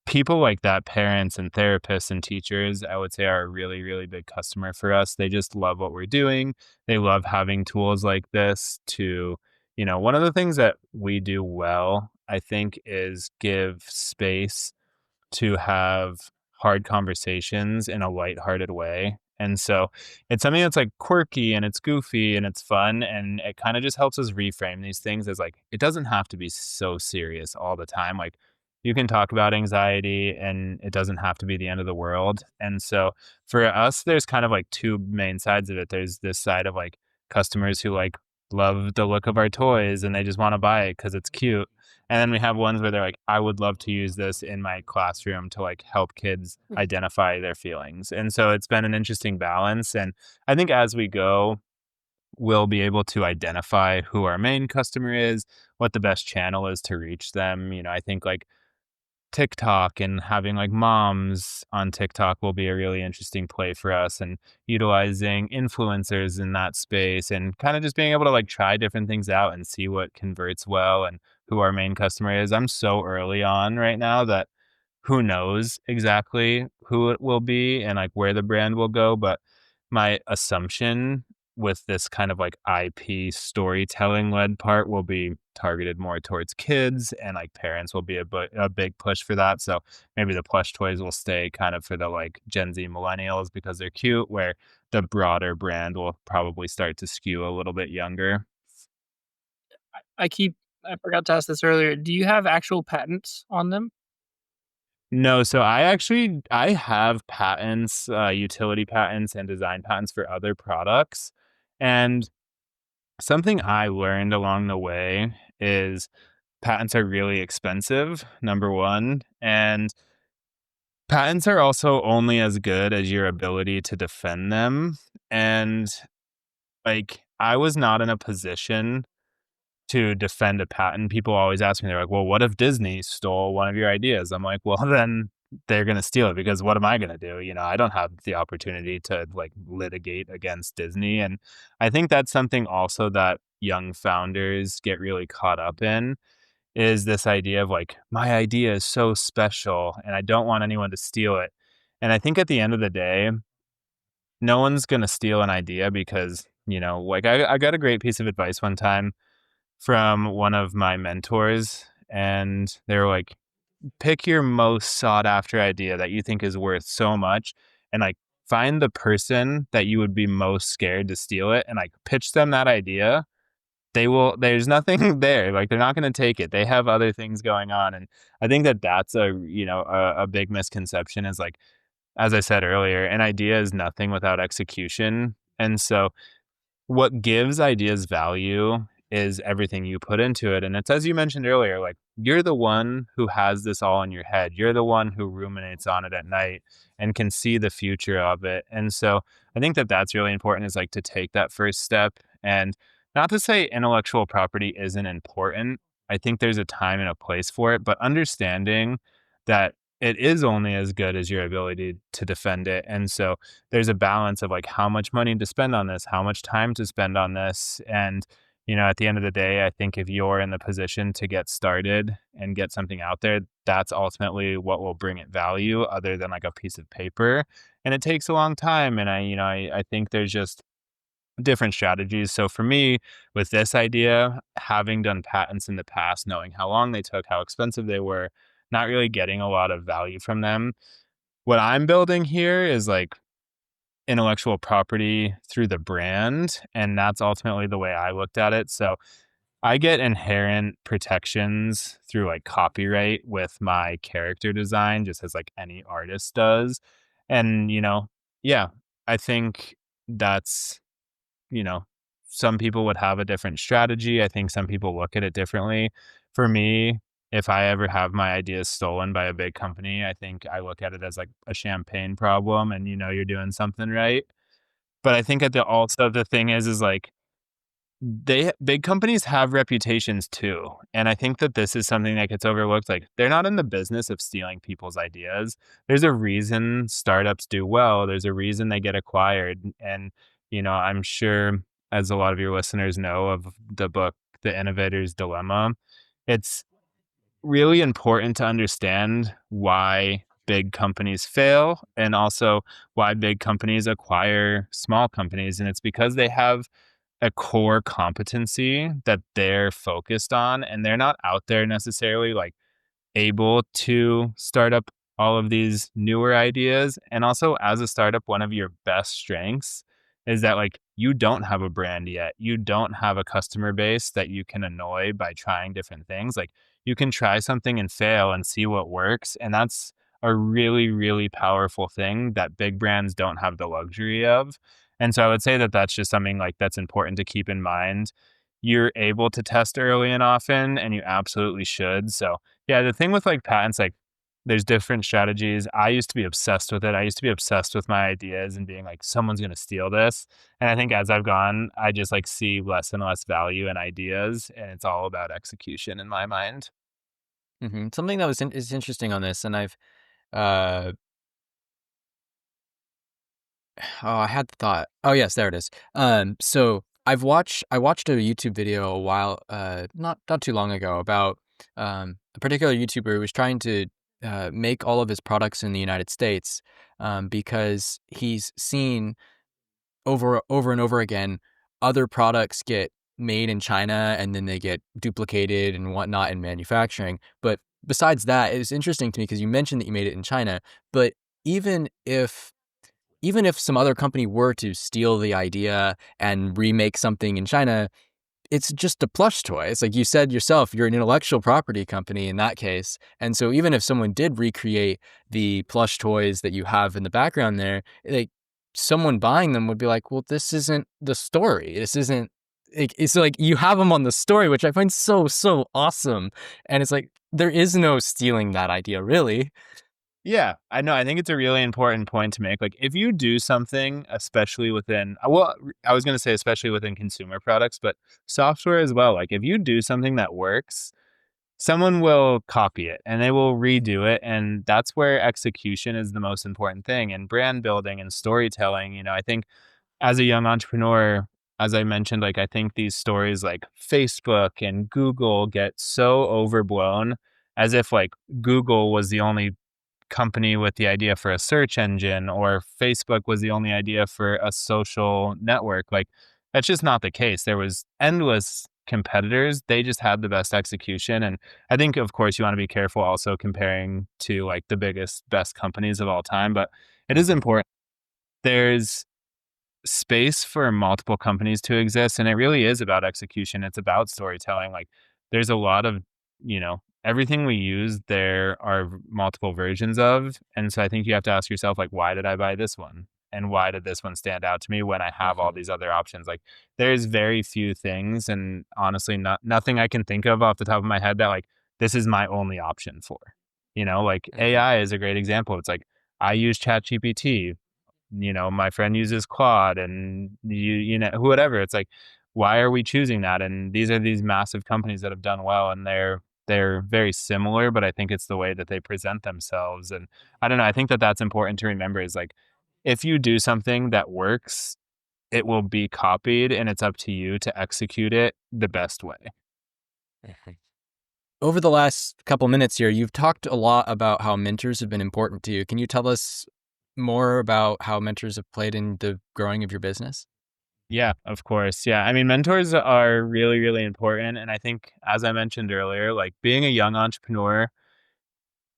people like that, parents and therapists and teachers, I would say are a really, really big customer for us. They just love what we're doing. They love having tools like this to, one of the things that we do well, I think, is give space to have hard conversations in a lighthearted way. And so it's something that's like quirky and it's goofy and it's fun. And it kind of just helps us reframe these things as like, it doesn't have to be so serious all the time. Like, you can talk about anxiety and it doesn't have to be the end of the world. And so for us, there's kind of like two main sides of it. There's this side of like customers who like love the look of our toys and they just want to buy it because it's cute. And then we have ones where they're like, I would love to use this in my classroom to like help kids identify their feelings. And so it's been an interesting balance. And I think as we go, we'll be able to identify who our main customer is, what the best channel is to reach them. I think like TikTok and having like moms on TikTok will be a really interesting play for us, and utilizing influencers in that space and kind of just being able to like try different things out and see what converts well and who our main customer is. I'm so early on right now that who knows exactly who it will be and like where the brand will go, but my assumption with this kind of like IP storytelling led part will be targeted more towards kids, and like parents will be a big push for that. So maybe the plush toys will stay kind of for the like Gen Z millennials because they're cute, where the broader brand will probably start to skew a little bit younger. I keep I forgot to ask this earlier. Do you have actual patents on them? No, so I have patents, utility patents and design patents for other products. And something I learned along the way is patents are really expensive, number one. And patents are also only as good as your ability to defend them. And like, I was not in a position to defend a patent. People always ask me, they're like, well, what if Disney stole one of your ideas? I'm like, well, then they're going to steal it because what am I going to do? I don't have the opportunity to like litigate against Disney. And I think that's something also that young founders get really caught up in, is this idea of like, my idea is so special and I don't want anyone to steal it. And I think at the end of the day, no one's going to steal an idea because, like I got a great piece of advice one time from one of my mentors, and they were like, pick your most sought after idea that you think is worth so much, and like find the person that you would be most scared to steal it and like pitch them that idea. There's nothing there. Like, they're not going to take it. They have other things going on. And I think that that's a big misconception, is like, as I said earlier, an idea is nothing without execution. And so what gives ideas value is everything you put into it. And it's, as you mentioned earlier, like, you're the one who has this all in your head. You're the one who ruminates on it at night and can see the future of it. And so I think that that's really important, is like to take that first step. And not to say intellectual property isn't important. I think there's a time and a place for it, but understanding that it is only as good as your ability to defend it. And so there's a balance of like how much money to spend on this, how much time to spend on this. And, at the end of the day, I think if you're in the position to get started and get something out there, that's ultimately what will bring it value, other than like a piece of paper. And it takes a long time. And I think there's just different strategies. So for me, with this idea, having done patents in the past, knowing how long they took, how expensive they were, not really getting a lot of value from them. What I'm building here is like intellectual property through the brand, and that's ultimately the way I looked at it. So I get inherent protections through like copyright with my character design, just as like any artist does. And, yeah, I think that's, you know, some people would have a different strategy. I think some people look at it differently. For me, if I ever have my ideas stolen by a big company, I think I look at it as like a champagne problem, and you're doing something right. But I think at the also the thing is like, big companies have reputations too. And I think that this is something that gets overlooked. Like, they're not in the business of stealing people's ideas. There's a reason startups do well. There's a reason they get acquired. And, I'm sure, as a lot of your listeners know, of the book, The Innovator's Dilemma, it's really important to understand why big companies fail and also why big companies acquire small companies. And it's because they have a core competency that they're focused on and they're not out there necessarily like able to start up all of these newer ideas. And also, as a startup, one of your best strengths is that like you don't have a brand yet. You don't have a customer base that you can annoy by trying different things. Like you can try something and fail and see what works. And that's a really, really powerful thing that big brands don't have the luxury of. And so I would say that that's just something like that's important to keep in mind. You're able to test early and often, and you absolutely should. So, yeah, the thing with like patents, like there's different strategies. I used to be obsessed with it. I used to be obsessed with my ideas and being like, someone's going to steal this. And I think as I've gone, I just like see less and less value in ideas. And it's all about execution in my mind. Something that is interesting on this, and uh, I had the thought. Oh yes, there it is. So I watched a YouTube video a while, not too long ago about a particular YouTuber who was trying to make all of his products in the United States, because he's seen over and over again other products get made in China and then they get duplicated and whatnot in manufacturing. But besides that, it's interesting to me because you mentioned that you made it in China, but even if some other company were to steal the idea and remake something in China, it's just a plush toy. It's like you said yourself, you're an intellectual property company in that case. And so even if someone did recreate the plush toys that you have in the background there, like someone buying them would be like, well, this isn't the story. This isn't it's like you have them on the story, which I find so awesome. And it's like there is no stealing that idea, really. Yeah, I know. I think it's a really important point to make. Like, if you do something, especially within, well, I was going to say, especially within consumer products, but software as well. Like, if you do something that works, someone will copy it and they will redo it. And that's where execution is the most important thing. And brand building and storytelling, I think as a young entrepreneur, as I mentioned, like, I think these stories like Facebook and Google get so overblown as if like Google was the only company with the idea for a search engine or Facebook was the only idea for a social network. Like that's just not the case. There was endless competitors. They just had the best execution. And I think of course you want to be careful also comparing to like the biggest, best companies of all time, but it is important. There's space for multiple companies to exist and it really is about execution. It's about storytelling. Like there's a lot of, everything we use there are multiple versions of. And so I think you have to ask yourself like why did I buy this one? And why did this one stand out to me when I have all Mhm. these other options? Like there's very few things and honestly nothing I can think of off the top of my head that like this is my only option for. Like Mhm. AI is a great example. It's like I use ChatGPT, my friend uses Claude and whatever. It's like, why are we choosing that? And these are these massive companies that have done well and they're very similar, but I think it's the way that they present themselves. And I don't know. I think that that's important to remember is like, if you do something that works, it will be copied and it's up to you to execute it the best way. Mhm. Over the last couple minutes here, you've talked a lot about how mentors have been important to you. Can you tell us more about how mentors have played in the growing of your business? Yeah, of course. Yeah. I mean, mentors are really, really important. And I think, as I mentioned earlier, like being a young entrepreneur,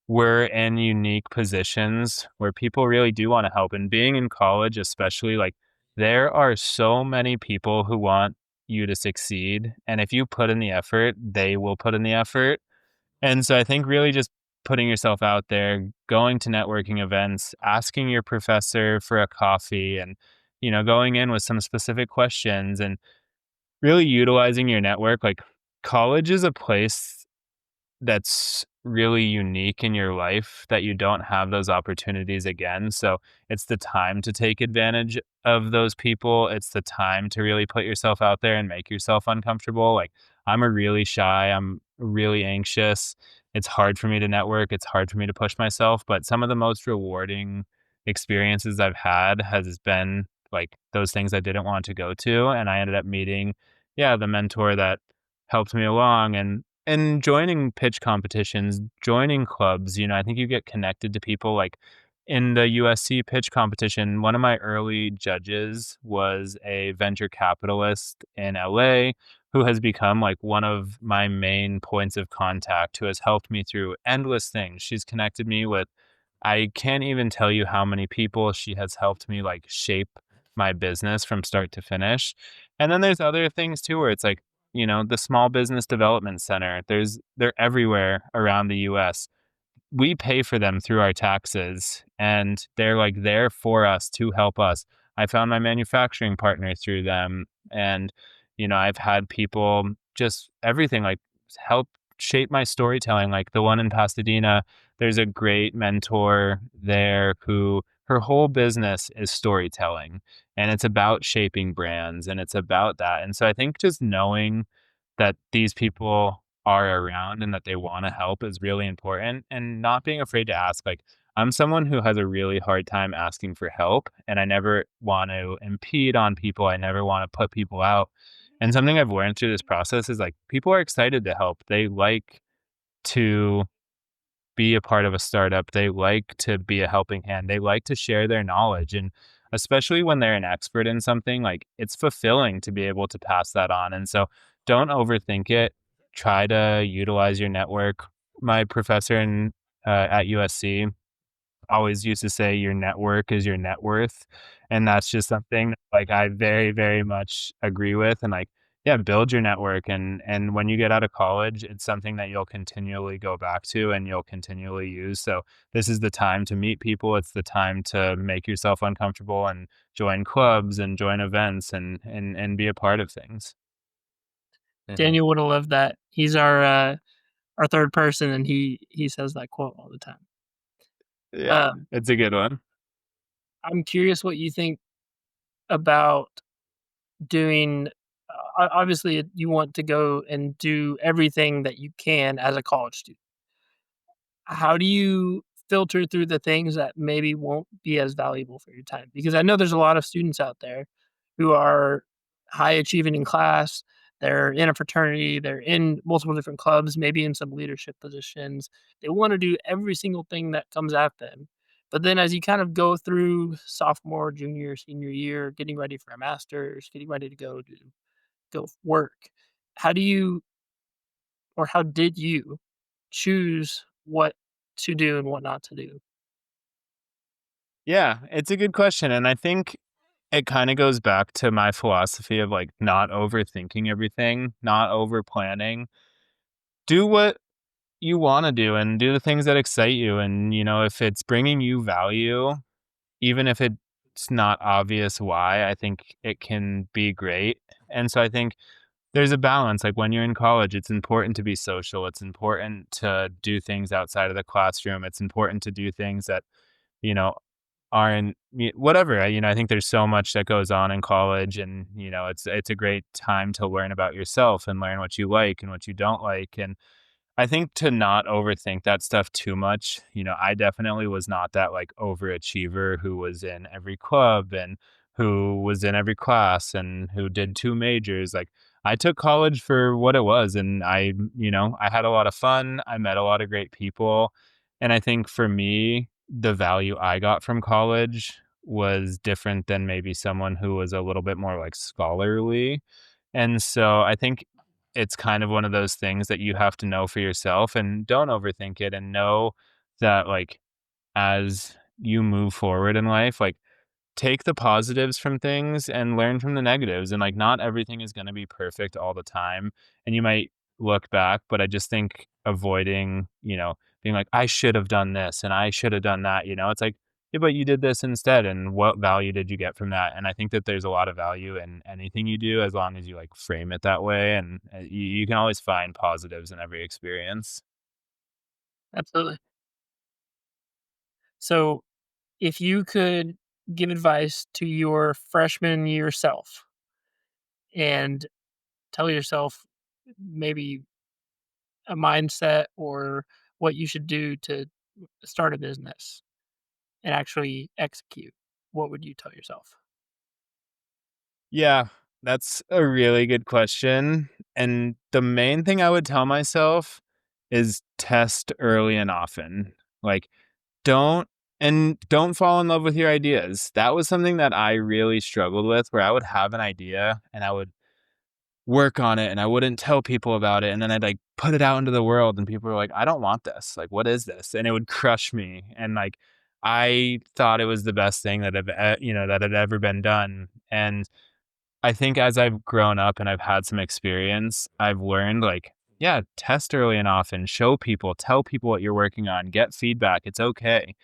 we're in unique positions where people really do want to help. And being in college, especially, like there are so many people who want you to succeed. And if you put in the effort, they will put in the effort. And so I think really just putting yourself out there, going to networking events, asking your professor for a coffee and, going in with some specific questions and really utilizing your network. Like college is a place that's really unique in your life that you don't have those opportunities again. So it's the time to take advantage of those people. It's the time to really put yourself out there and make yourself uncomfortable. Like I'm a really shy, I'm really anxious. It's hard for me to network. It's hard for me to push myself, but some of the most rewarding experiences I've had has been like those things I didn't want to go to. And I ended up meeting, yeah, the mentor that helped me along. And And joining pitch competitions, joining clubs, I think you get connected to people like in the USC pitch competition. One of my early judges was a venture capitalist in LA who has become like one of my main points of contact, who has helped me through endless things. She's connected me with, I can't even tell you how many people she has helped me like shape my business from start to finish. And then there's other things too where it's like, the Small Business Development Center. They're everywhere around the US. We pay for them through our taxes, and they're like there for us to help us. I found my manufacturing partner through them, and I've had people, just everything, like help shape my storytelling. Like the one in Pasadena, there's a great mentor there who, her whole business is storytelling, and it's about shaping brands, and it's about that. And so I think just knowing that these people are around and that they want to help is really important, and not being afraid to ask. Like, I'm someone who has a really hard time asking for help, and I never want to impede on people. I never want to put people out. And something I've learned through this process is like people are excited to help. They like to be a part of a startup. They like to be a helping hand. They like to share their knowledge. And especially when they're an expert in something, like it's fulfilling to be able to pass that on. And so don't overthink it. Try to utilize your network. My professor at USC always used to say your network is your net worth. And that's just something like I very, very much agree with. And like, yeah, build your network. And when you get out of college, it's something that you'll continually go back to and you'll continually use. So this is the time to meet people. It's the time to make yourself uncomfortable and join clubs and join events and be a part of things. Mhm. Daniel would have loved that. He's our third person, and he says that quote all the time. Yeah, Um, it's a good one. I'm curious what you think about doing obviously, you want to go and do everything that you can as a college student. How do you filter through the things that maybe won't be as valuable for your time? Because I know there's a lot of students out there who are high achieving in class, they're in a fraternity, they're in multiple different clubs, maybe in some leadership positions. They wanna do every single thing that comes at them. But then as you kind of go through sophomore, junior, senior year, getting ready for a master's, getting ready to go work, how do you or how did you choose what to do and what not to do? Yeah, it's a good question. And I think it kind of goes back to my philosophy of like not overthinking everything, not over planning. Do what you want to do and do the things that excite you. And, if it's bringing you value, even if it's not obvious why, I think it can be great. And so I think there's a balance. Like when you're in college, it's important to be social. It's important to do things outside of the classroom. It's important to do things that, you know, aren't whatever. I think there's so much that goes on in college, and it's a great time to learn about yourself and learn what you like and what you don't like. And I think to not overthink that stuff too much. I definitely was not that like overachiever who was in every club and who was in every class and who did two majors. Like I took college for what it was, and I had a lot of fun. I met a lot of great people. And I think for me, the value I got from college was different than maybe someone who was a little bit more like scholarly. And so I think it's kind of one of those things that you have to know for yourself and don't overthink it, and know that like as you move forward in life, like take the positives from things and learn from the negatives. And like not everything is going to be perfect all the time, and you might look back, but I just think avoiding, being like I should have done this and I should have done that. It's like, yeah, but you did this instead, and what value did you get from that? And I think that there's a lot of value in anything you do as long as you like frame it that way, and you can always find positives in every experience. Absolutely. So, if you could give advice to your freshman year self and tell yourself maybe a mindset or what you should do to start a business and actually execute, what would you tell yourself? Yeah, that's a really good question. And the main thing I would tell myself is test early and often. Like, don't don't fall in love with your ideas. That was something that I really struggled with, where I would have an idea and I would work on it and I wouldn't tell people about it, and then I'd, like, put it out into the world and people were like, "I don't want this. Like, what is this?" And it would crush me, and, like, I thought it was the best thing that that had ever been done, and I think as I've grown up and I've had some experience, I've learned, like, yeah, test early and often, show people, tell people what you're working on, get feedback. It's okay.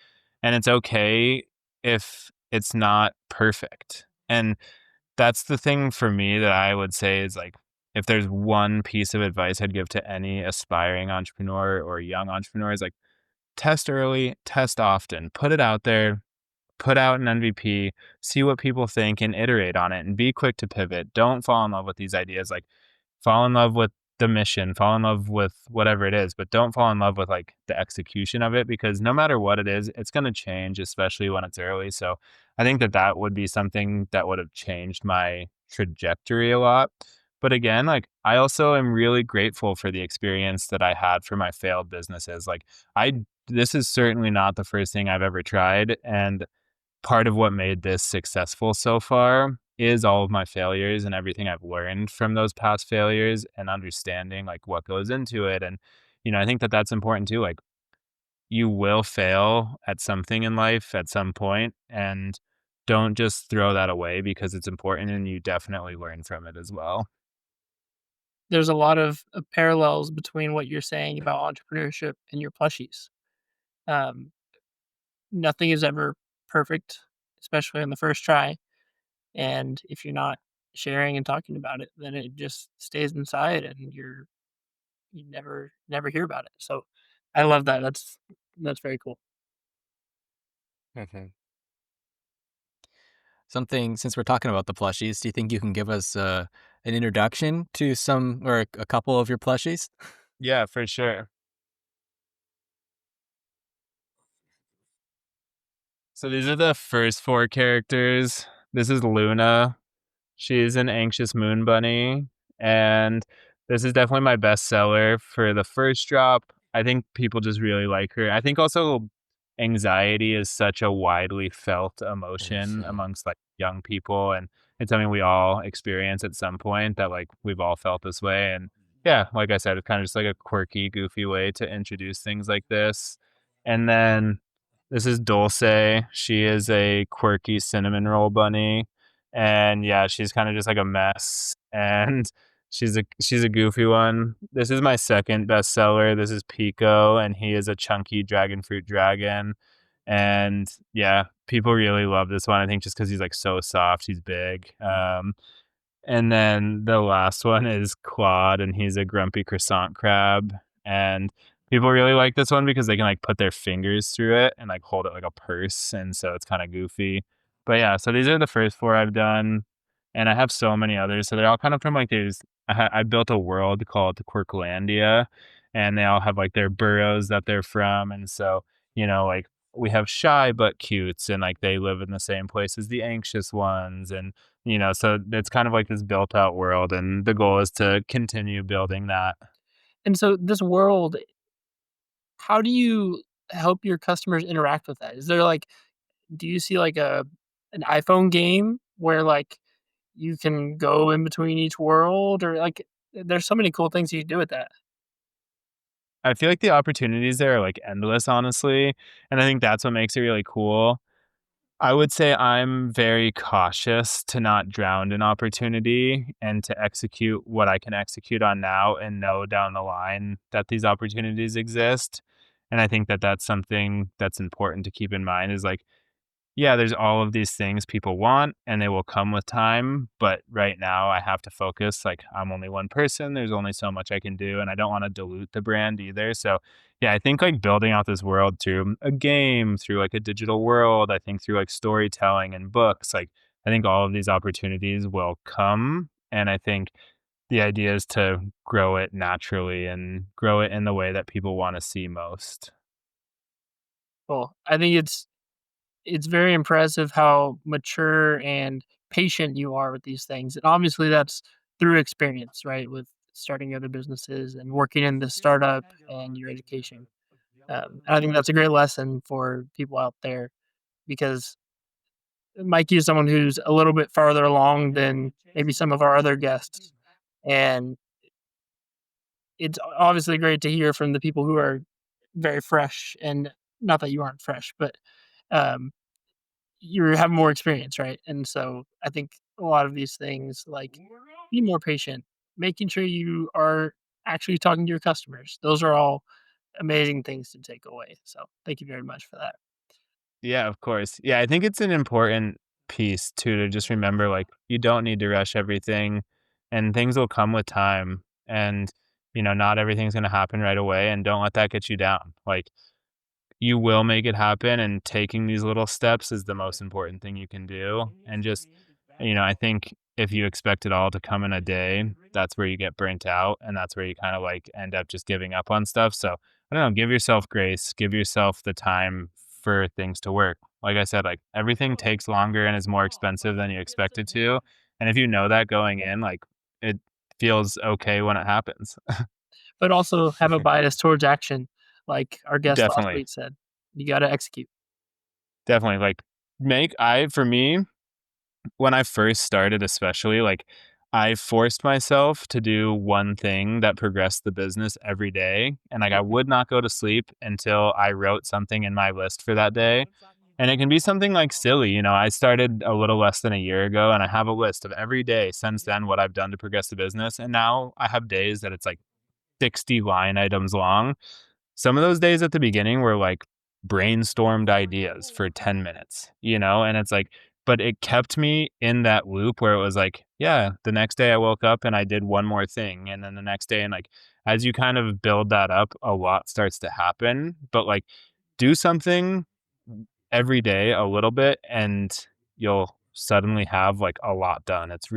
And it's okay if it's not perfect. And that's the thing for me that I would say is, like, if there's one piece of advice I'd give to any aspiring entrepreneur or young entrepreneur is, like, test early, test often, put it out there, put out an MVP, see what people think, and iterate on it, and be quick to pivot. Don't fall in love with these ideas. Like, fall in love with the mission, fall in love with whatever it is, but don't fall in love with, like, the execution of it, because no matter what it is, it's going to change, especially when it's early. So I think that that would be something that would have changed my trajectory a lot. But again, like, I also am really grateful for the experience that I had for my failed businesses. Like, I this is certainly not the first thing I've ever tried, and part of what made this successful so far is all of my failures and everything I've learned from those past failures and understanding, like, what goes into it. And, I think that that's important too. Like, you will fail at something in life at some point, and don't just throw that away because it's important and you definitely learn from it as well. There's a lot of parallels between what you're saying about entrepreneurship and your plushies. Um, Nothing is ever perfect, especially on the first try. And if you're not sharing and talking about it, then it just stays inside and you never hear about it. So I love that. That's very cool. Mhm. Something since we're talking about the plushies, do you think you can give us, an introduction to some or a couple of your plushies? Yeah, for sure. So these are the first four characters. This is Luna. She's an anxious moon bunny, and this is definitely my best seller for the first drop. I think people just really like her. I think also anxiety is such a widely felt emotion Mhm. amongst, like, young people, and it's something we all experience at some point, that, like, we've all felt this way. And yeah, like I said, it's kind of just like a quirky, goofy way to introduce things like this. And then this is Dulce. She is a quirky cinnamon roll bunny, and yeah, she's kind of just like a mess, and she's a goofy one. This is my second bestseller. This is Pico, and he is a chunky dragon fruit dragon. And yeah, people really love this one. I think just because he's, like, so soft, he's big. And then the last one is Claude, and he's a grumpy croissant crab. And people really like this one because they can, like, put their fingers through it and, like, hold it like a purse, and so it's kinda goofy. But yeah, so these are the first 4 I've done, and I have so many others. So they're all kind of from, like, these I built a world called Quirklandia, and they all have, like, their boroughs that they're from. And so, like, we have shy but cutes, and, like, they live in the same place as the anxious ones. And so it's kind of like this built out world, and the goal is to continue building that. And so this world, how do you help your customers interact with that? Is there like do you see like an iPhone game where like you can go in between each world or like there's so many cool things you can do with that. I feel like the opportunities there are, like, endless, honestly, and I think that's what makes it really cool. I would say I'm very cautious to not drown in opportunity and to execute what I can execute on now and know down the line that these opportunities exist. And I think that that's something that's important to keep in mind is, like, yeah, there's all of these things people want and they will come with time. But right now I have to focus. Like, I'm only one person. There's only so much I can do. And I don't want to dilute the brand either. So yeah, I think, like, building out this world through a game, through, like, a digital world, I think through, like, storytelling and books, like, I think all of these opportunities will come. And I think the idea is to grow it naturally and grow it in the way that people want to see most. Cool. I think it's very impressive how mature and patient you are with these things. And obviously that's through experience, right? With starting other businesses and working in the startup and your education. And I think that's a great lesson for people out there because Mikey is someone who's a little bit farther along than maybe some of our other guests. And it's obviously great to hear from the people who are very fresh, and not that you aren't fresh, but um, you have more experience, right? And so I think a lot of these things, like be more patient, making sure you are actually talking to your customers. Those are all amazing things to take away. So thank you very much for that. Yeah, of course. Yeah, I think it's an important piece too to just remember like you don't need to rush everything and things will come with time and not everything's going to happen right away and don't let that get you down. Like you will make it happen and taking these little steps is the most important thing you can do and just I think if you expect it all to come in a day, that's where you get burnt out and that's where you kind of like end up just giving up on stuff. So I don't know, give yourself grace, give yourself the time for things to work. Like I said, like everything takes longer and is more expensive than you expect it to. And if you know that going in, like it feels okay when it happens. But also have a bias towards action, like our guest last Definitely. week said. You got to execute. Definitely. Like for me, when I first started especially, like, I forced myself to do one thing that progressed the business every day, and, like, I would not go to sleep until I wrote something in my list for that day, and it can be something, like, silly, I started a little less than a year ago, and I have a list of every day since then what I've done to progress the business, and now I have days that it's, like, 60 line items long. Some of those days at the beginning were like brainstormed ideas for 10 minutes, and it's like, but it kept me in that loop where it was like, yeah, the next day I woke up and I did one more thing. And then the next day, and like, as you kind of build that up, a lot starts to happen. But like, do something every day a little bit and you'll suddenly have like a lot done. It's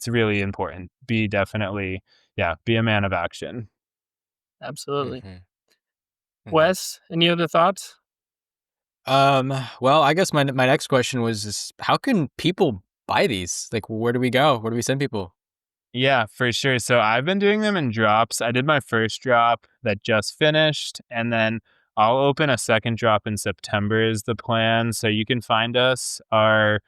really important. Be a man of action. Absolutely. Mhm, mhm. Wes, any other thoughts? Well, I guess my next question was is how can people buy these? Like, where do we go? Where do we send people? Yeah, for sure. So I've been doing them in drops. I did my first drop that just finished, and then I'll open a second drop in September is the plan. So you can find us. Our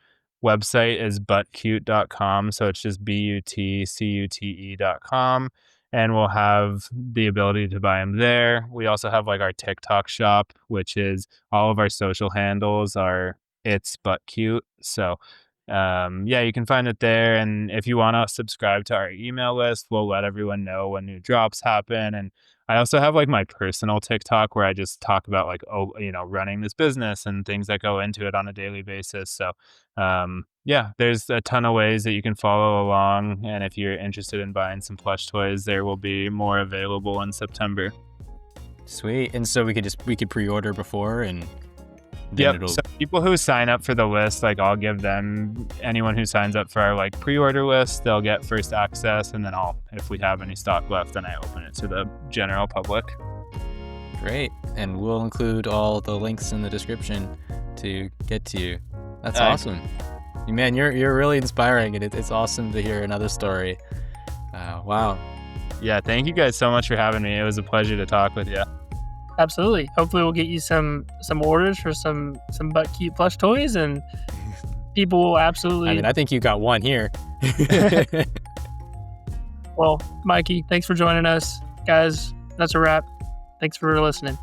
website is butcute.com. So it's just butcute.com. And we'll have the ability to buy them there. We also have like our TikTok shop, which is all of our social handles are it's but cute. So yeah, you can find it there. And if you want to subscribe to our email list, we'll let everyone know when new drops happen. And I also have like my personal TikTok where I just talk about like, running this business and things that go into it on a daily basis. So, yeah, there's a ton of ways that you can follow along. And if you're interested in buying some plush toys, there will be more available in September. Sweet. And so we could pre-order before and then Yep. it'll So people who sign up for the list, like I'll give them anyone who signs up for our like pre-order list, they'll get first access, and then if we have any stock left, then I open it to the general public. great. And we'll include all the links in the description to get to you. That's Uh, awesome. Man, you're really inspiring, and it's awesome to hear another story. Wow. Yeah, thank you guys so much for having me. It was a pleasure to talk with you. Absolutely. Hopefully we'll get you some orders for some butt cute plush toys, and people will absolutely I mean, I think you got one here. Well, Mikey, thanks for joining us. Guys, that's a wrap. Thanks for listening.